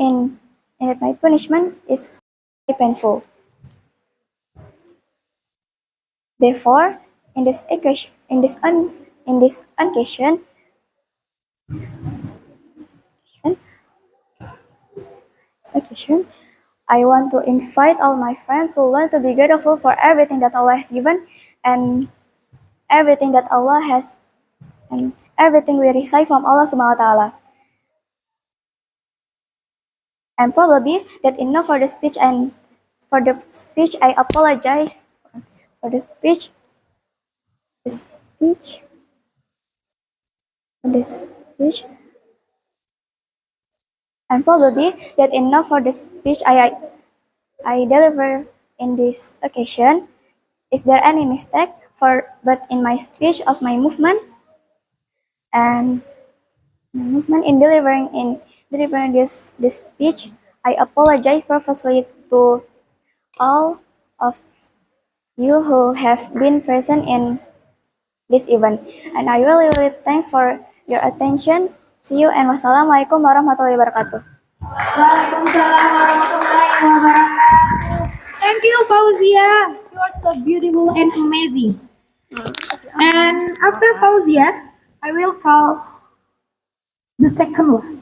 is painful. Therefore, in this occasion, I want to invite all my friends to learn to be grateful for everything that Allah has given and everything that Allah has and everything we receive from Allah Subhanahu wa Ta'ala. And probably that enough for the speech, and for the speech I apologize for the speech. And probably that enough for the speech I deliver in this occasion. Is there any mistake but in my speech of my movement and in delivering this speech? I apologize profusely to all of you who have been present in this event, and I really thanks for your attention. See you, and wassalamualaikum warahmatullahi wabarakatuh. Waalaikumsalam warahmatullahi wabarakatuh. Thank you, Fauzia. You are so beautiful and amazing. And after Fauzia, I will call the second one.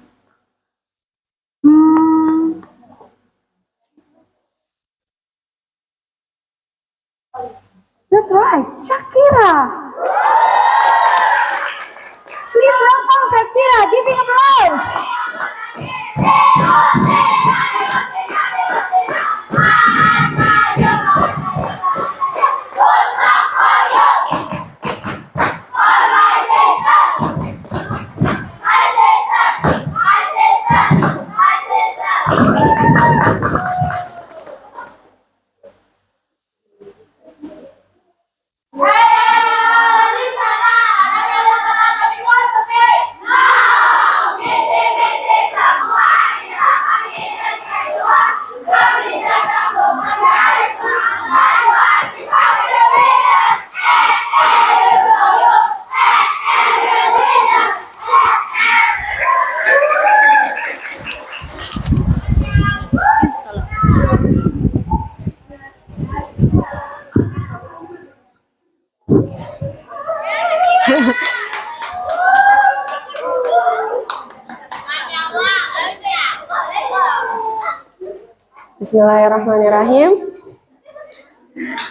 That's right, Shakira. Please welcome Shakira. Giving applause. Bismillahirrahmanirrahim.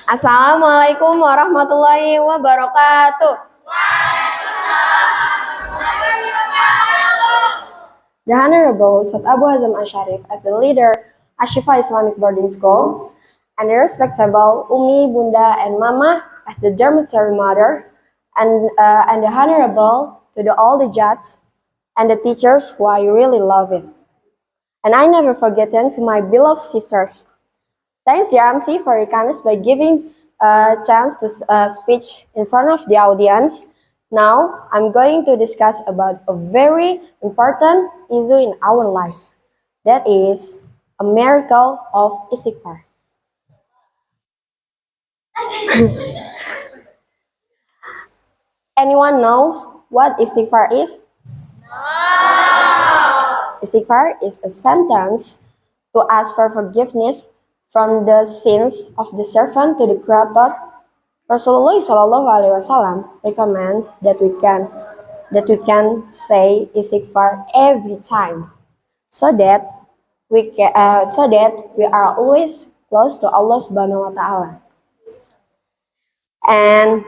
Assalamualaikum warahmatullahi wabarakatuh. The Honorable Ustadz Abu Hazam Asharif as the leader Ashifa Islamic Boarding School, and the respectable Umi, Bunda, and Mama as the dormitory mother, and the Honorable to all the judges and the teachers who I really love it. And I never forgotten to my beloved sisters. Thanks, JRMC, for your kindness by giving a chance to speak in front of the audience. Now, I'm going to discuss about a very important issue in our life. That is a miracle of istighfar. Anyone knows what istighfar is? Istighfar is a sentence to ask for forgiveness from the sins of the servant to the Creator. Rasulullah SAW recommends that we can say istighfar every time, so that we are always close to Allah Subhanahu wa Ta'ala. And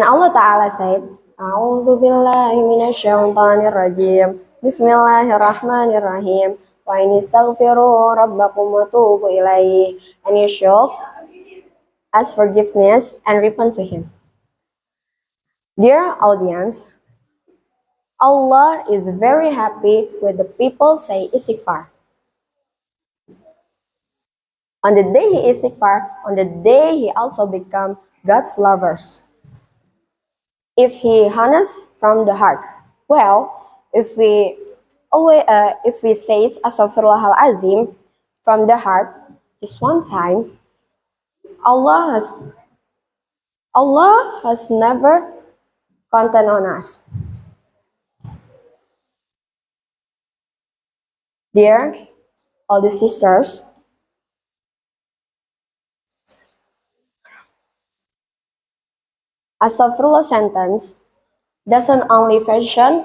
Allah Ta'ala said, A'udzu billahi minasyaitonir rajim. Bismillahirrahmanirrahim. Wa in istaghfiru rabbakum wa tubu ilaihi. And you should ask forgiveness and repent to Him. Dear audience, Allah is very happy when the people say istighfar. On the day He istighfar, on the day He also become God's lovers. If He honest from the heart. Well, if we say Astaghfirullahalazim from the heart just one time, Allah has never content on us. Dear all the sisters, Astaghfirullah sentence doesn't only mention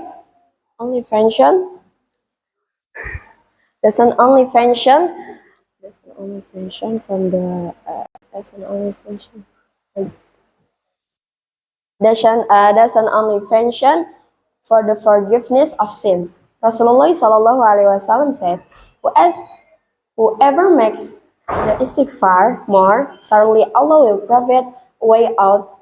for the forgiveness of sins. Rasulullah SAW said, whoever makes the istighfar more, certainly Allah will provide way out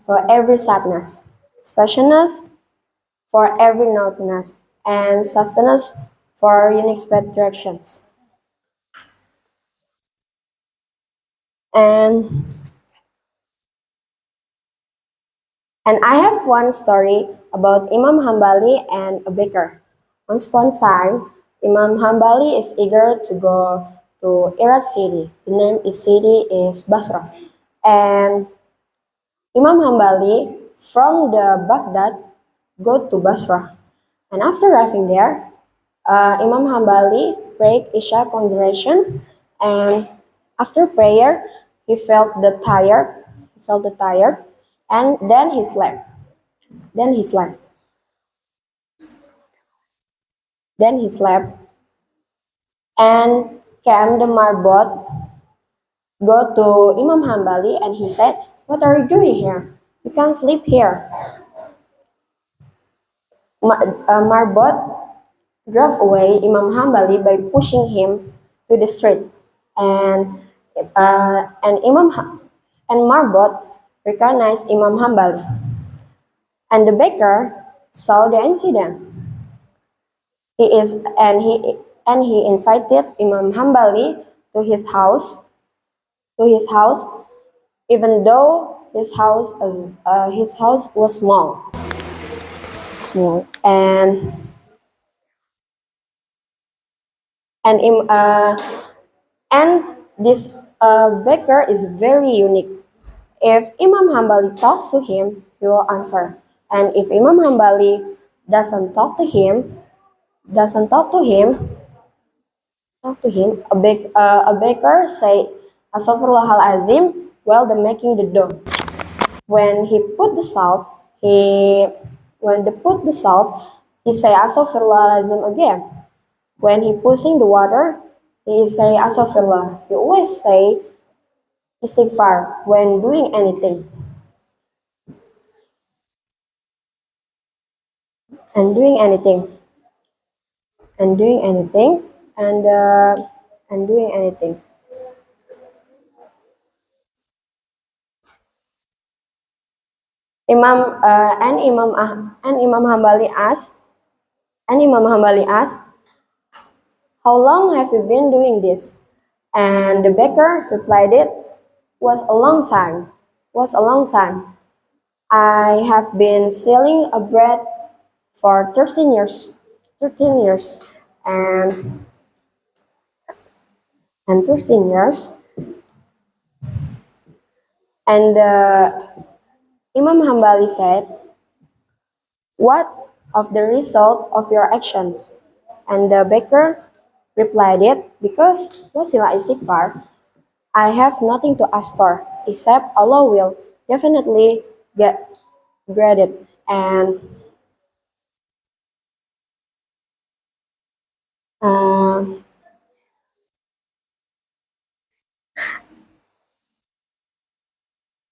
for every sadness, specialness for every naughtiness, and sustenance for unexpected directions. And I have one story about Imam Hambali and a baker. Once upon a time, Imam Hambali is eager to go to Iraq city. The name is city is Basra. And Imam Hambali from the Baghdad go to Basra. And after arriving there, Imam Hambali prayed Isha congregation, and after prayer, he felt tired, and then he slept. And came the marbot, go to Imam Hambali, and he said, "What are you doing here? You can't sleep here." Marbot drove away Imam Hambali by pushing him to the street, and Marbot recognized Imam Hambali, and the baker saw the incident. He invited Imam Hambali to his house, even though his house was small, and this baker is very unique. If Imam Hambali talks to him, he will answer, and if Imam Hambali doesn't talk to him, a baker say Astaghfirullahalazim while they're making the dough. When he put the salt, he say astaghfirullahalazim again. When he pushing the water, he say astaghfirullah. He always say istighfar when doing anything. And doing anything. And doing anything. And doing anything. Imam Hambali asked, how long have you been doing this? And the baker replied, it was a long time. I have been selling a bread for 13 years. And 13 years. And Imam Hambali said, what of the result of your actions? And the baker replied it, because wasila istighfar, I have nothing to ask for, except Allah will definitely get granted. And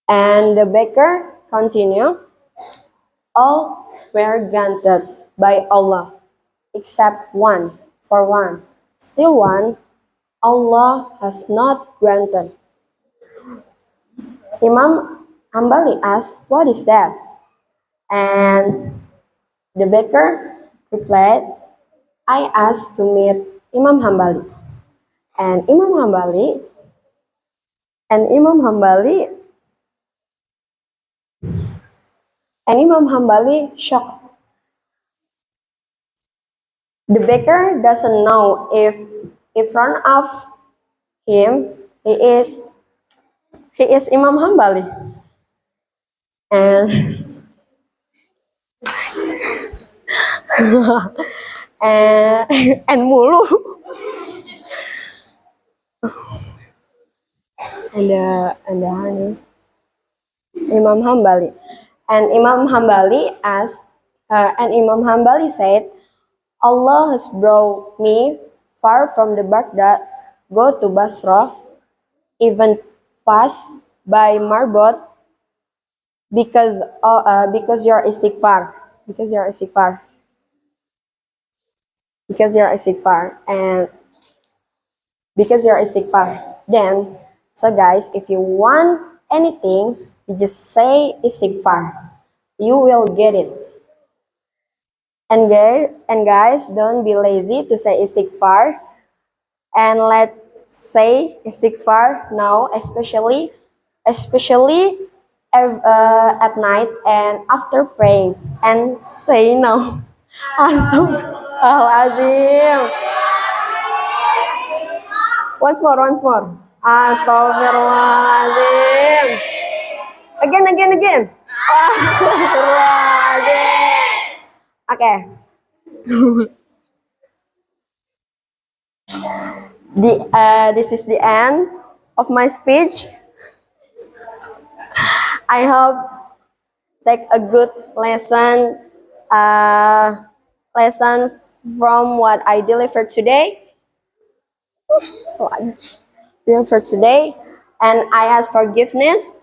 and the baker continued, all were granted by Allah, except one. For one, still one, Allah has not granted. Imam Hambali asked, what is that? And the baker replied, I asked to meet Imam Hambali. And Imam Hambali shocked. The baker doesn't know if in front of him he is Imam Hambali. And and mulu. and the harness Imam Hambali. And Imam Hambali said, Allah has brought me far from the Baghdad, go to Basra, even pass by Marbot, because your istighfar. Then, so guys, if you want anything, you just say istighfar. You will get it. And guys, don't be lazy to say istighfar. And let's say istighfar now, especially at night and after praying. And say no. Astaghfirullahaladzim. Once more. Astaghfirullahaladzim. Again. Astaghfirullahaladzim. Okay. This is the end of my speech. I hope take a good lesson from what I delivered today. And I ask forgiveness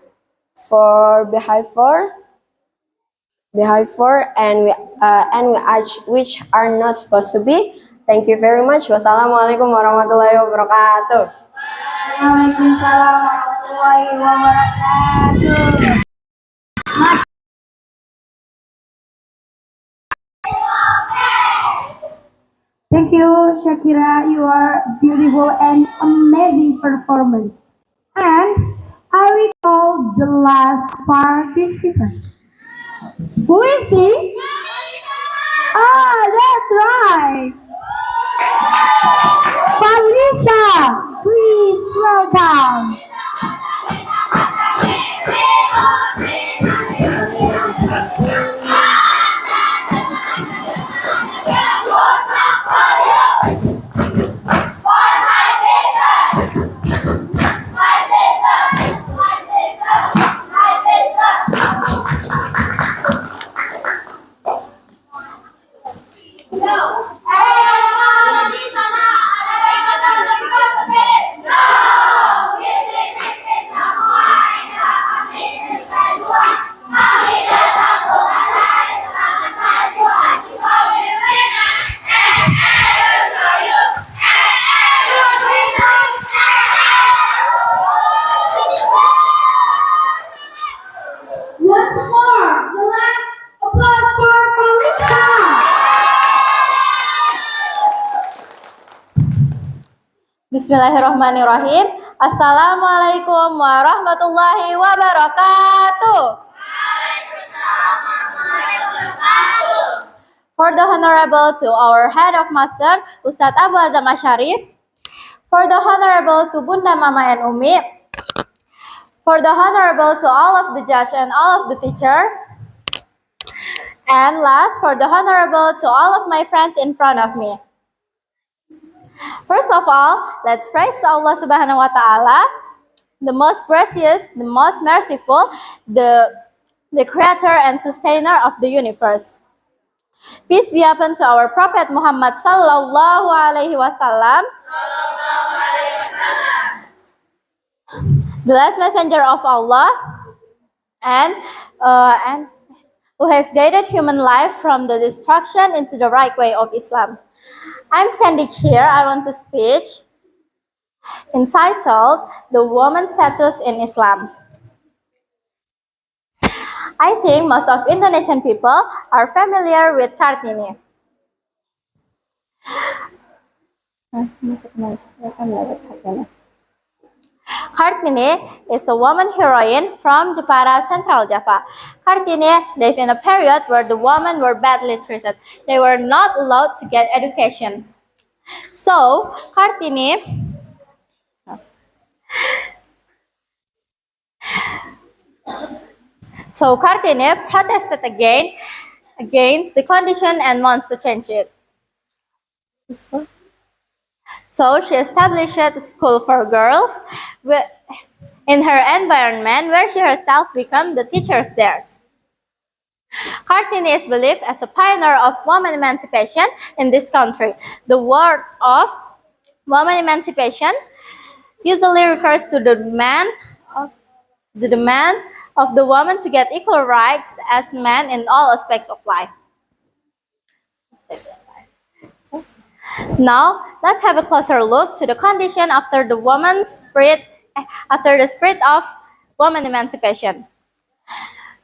for behavior and which are not supposed to be. Thank you very much. Wassalamualaikum warahmatullahi wabarakatuh. Waalaikumsalam warahmatullahi wabarakatuh. Thank you, Shakira. You are beautiful and amazing performance. And I will call the last participant. Who is he? That's right. Falisa, please welcome. Bismillahirrahmanirrahim. Assalamualaikum warahmatullahi wabarakatuh. For the Honorable to our Head of Master, Ustadz Abu Azam Asharif. For the Honorable to Bunda Mama and Umi. For the Honorable to all of the judge and all of the teacher. And last, for the Honorable to all of my friends in front of me. First of all, let's praise to Allah Subhanahu wa Ta'ala, the most gracious, the most merciful, the creator and sustainer of the universe. Peace be upon to our Prophet Muhammad Sallallahu Alaihi Wasallam, the last messenger of Allah, and who has guided human life from the destruction into the right way of Islam. I'm standing here, I want to speak entitled The Woman's Status in Islam. I think most of Indonesian people are familiar with Kartini. Kartini is a woman heroine from Jepara, Central Java. Kartini lived in a period where the women were badly treated. They were not allowed to get education. So Kartini protested against the condition and wants to change it. So she established a school for girls in her environment where she herself became the teachers there. Kartini is believed as a pioneer of women emancipation in this country. The word of women emancipation usually refers to the demand of the woman to get equal rights as men in all aspects of life. So, now, let's have a closer look to the condition after the spread of women emancipation.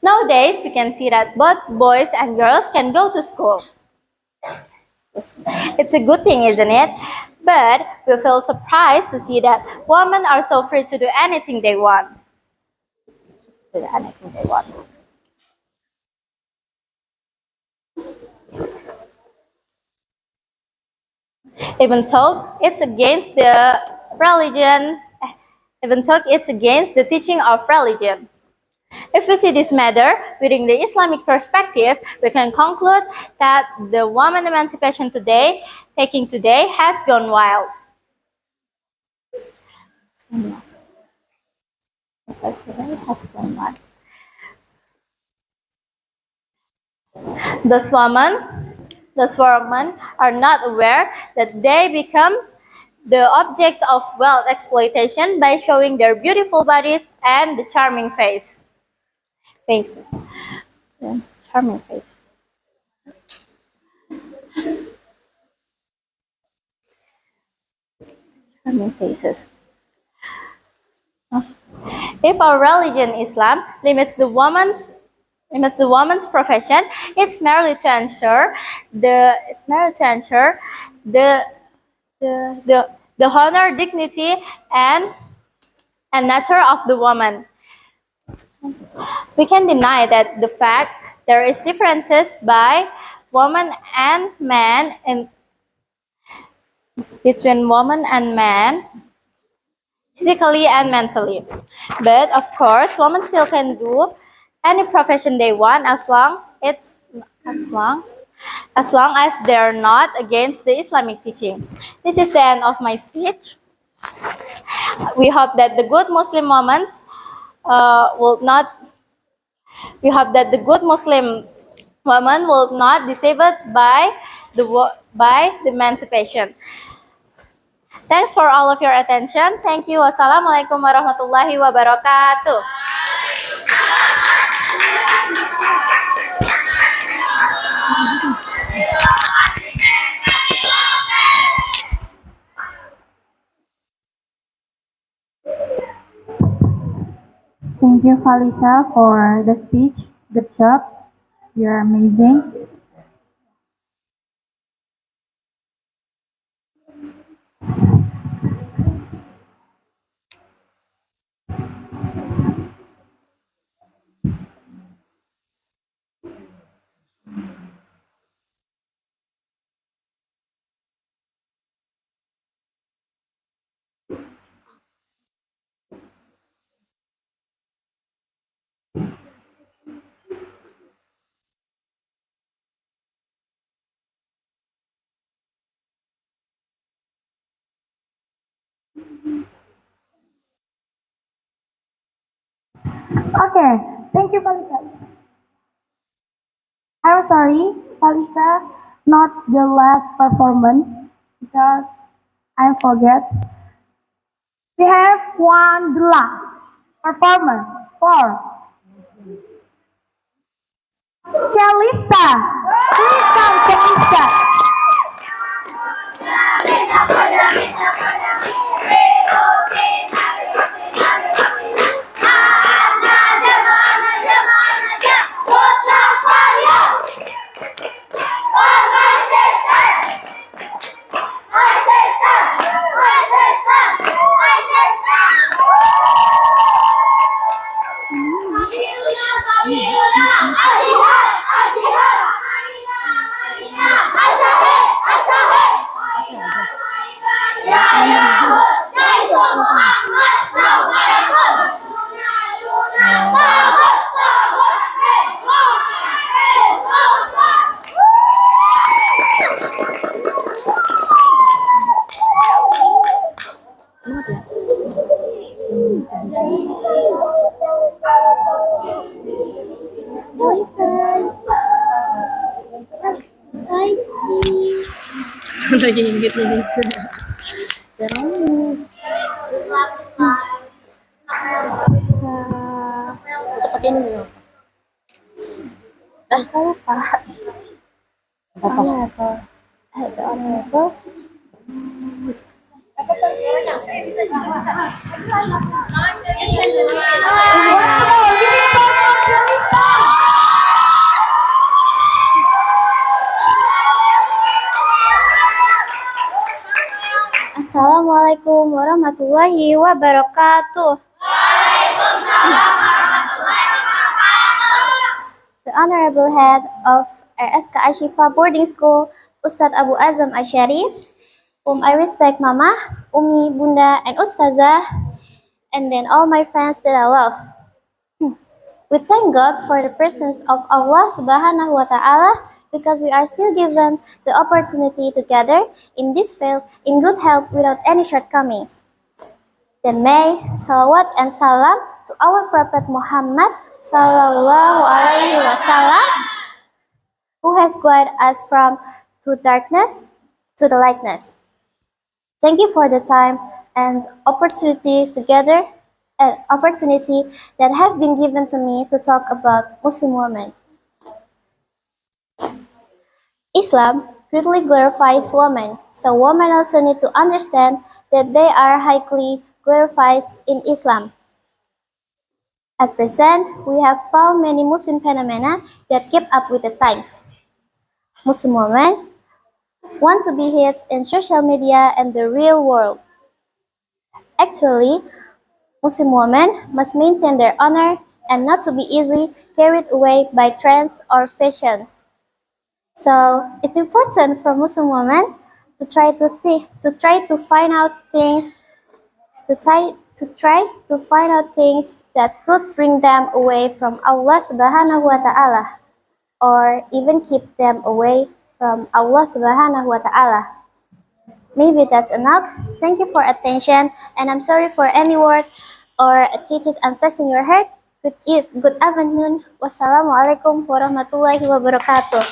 Nowadays, we can see that both boys and girls can go to school. It's a good thing, isn't it? But we feel surprised to see that women are so free to do anything they want. Even though it's against the teaching of religion. If we see this matter within the Islamic perspective, we can conclude that the woman emancipation today has gone wild. Those women are not aware that they become the objects of wealth exploitation by showing their beautiful bodies and the charming faces. Charming faces. If our religion, Islam, limits the woman's profession, it's merely to ensure the honor, dignity, and nature of the woman. We can deny that the fact there is differences by woman and man between woman and man physically and mentally. But of course, women still can do any profession they want as long as they're not against the Islamic teaching. This is the end of my speech. We hope that the good Muslim women will not disabled by the emancipation. Thanks for all of your attention. Thank you. Wassalamualaikum warahmatullahi wabarakatuh. Thank you, Falisa, for the speech. Good job. You're amazing. Okay, thank you, Palisa. I'm sorry, Palisa, not the last performance because I forget. We have one the last performance for Chalista. Please come, Chalista. Lagi inget-inget. Tetap pakai ini dulu. Saya lupa. Honorable. The honorable. Assalamualaikum warahmatullahi wabarakatuh. The Honorable Head of HASKA-TV Boarding School, Ustadz Abu Azam Asharif, whom I respect Mama, Umi, Bunda, and Ustazah, and then all my friends that I love. We thank God for the presence of Allah Subhanahu wa Ta'ala because we are still given the opportunity to gather in this field in good health without any shortcomings. Then may salawat and salam to our Prophet Muhammad Sallallahu Alaihi Wasallam, who has guided us from to darkness to the lightness. Thank you for the time and opportunity together, an opportunity that have been given to me to talk about Muslim women. Islam greatly glorifies women, so women also need to understand that they are highly glorified in Islam. At present, we have found many Muslim phenomena that keep up with the times. Muslim women want to be hits in social media and the real world. Actually, Muslim women must maintain their honor and not to be easily carried away by trends or fashions. So it's important for Muslim women to try to find out things that could bring them away from Allah Subhanahu wa Ta'ala, or even keep them away from Allah Subhanahu wa Ta'ala. Maybe that's enough. Thank you for attention, and I'm sorry for any word or attitude unpleasant your heart. Good afternoon. Wassalamualaikum warahmatullahi wabarakatuh.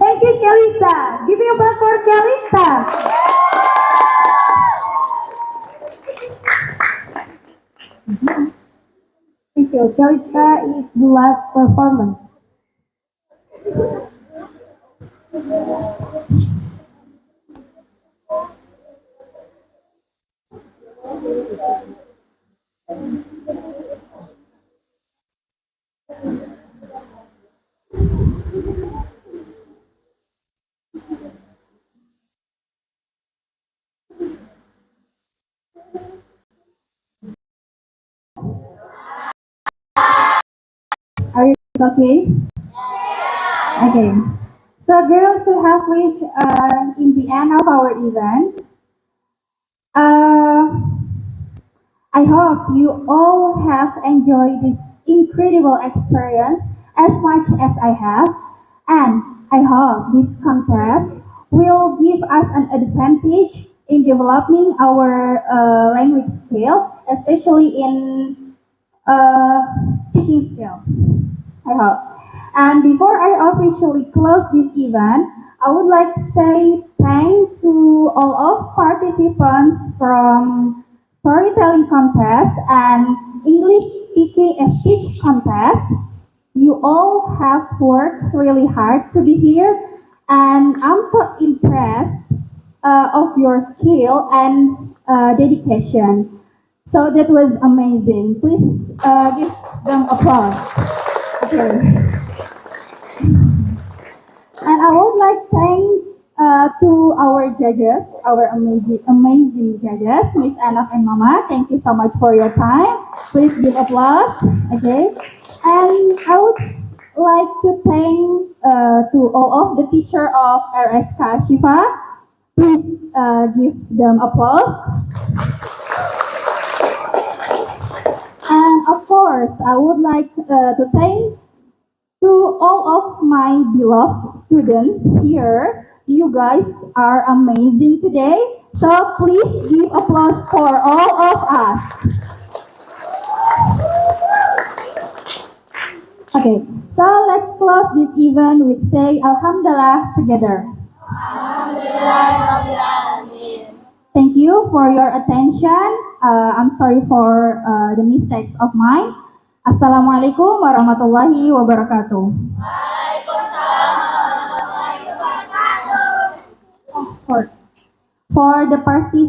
Thank you, Chalista. Give me a applause for Chalista. Thank you. Chalista is the last performance. Okay? Okay. So girls, we have reached in the end of our event. Uh, I hope you all have enjoyed this incredible experience as much as I have, and I hope this contest will give us an advantage in developing our language skill, especially in speaking skill. I hope. And before I officially close this event, I would like to say thank to all of participants from storytelling contest and English speaking and speech contest. You all have worked really hard to be here, and I'm so impressed of your skill and dedication. So that was amazing. Please give them applause. Okay. And I would like to thank to our judges, our amazing judges, Miss Anna and Mama. Thank you so much for your time. Please give applause. Okay. And I would like to thank to all of the teacher of RSK Shifa. Please give them applause. And of course, I would like to thank to all of my beloved students here. You guys are amazing today. So please give applause for all of us. Okay, so let's close this event with say Alhamdulillah together. Thank you for your attention. I'm sorry for the mistakes of mine. Assalamualaikum warahmatullahi wabarakatuh. For the participants.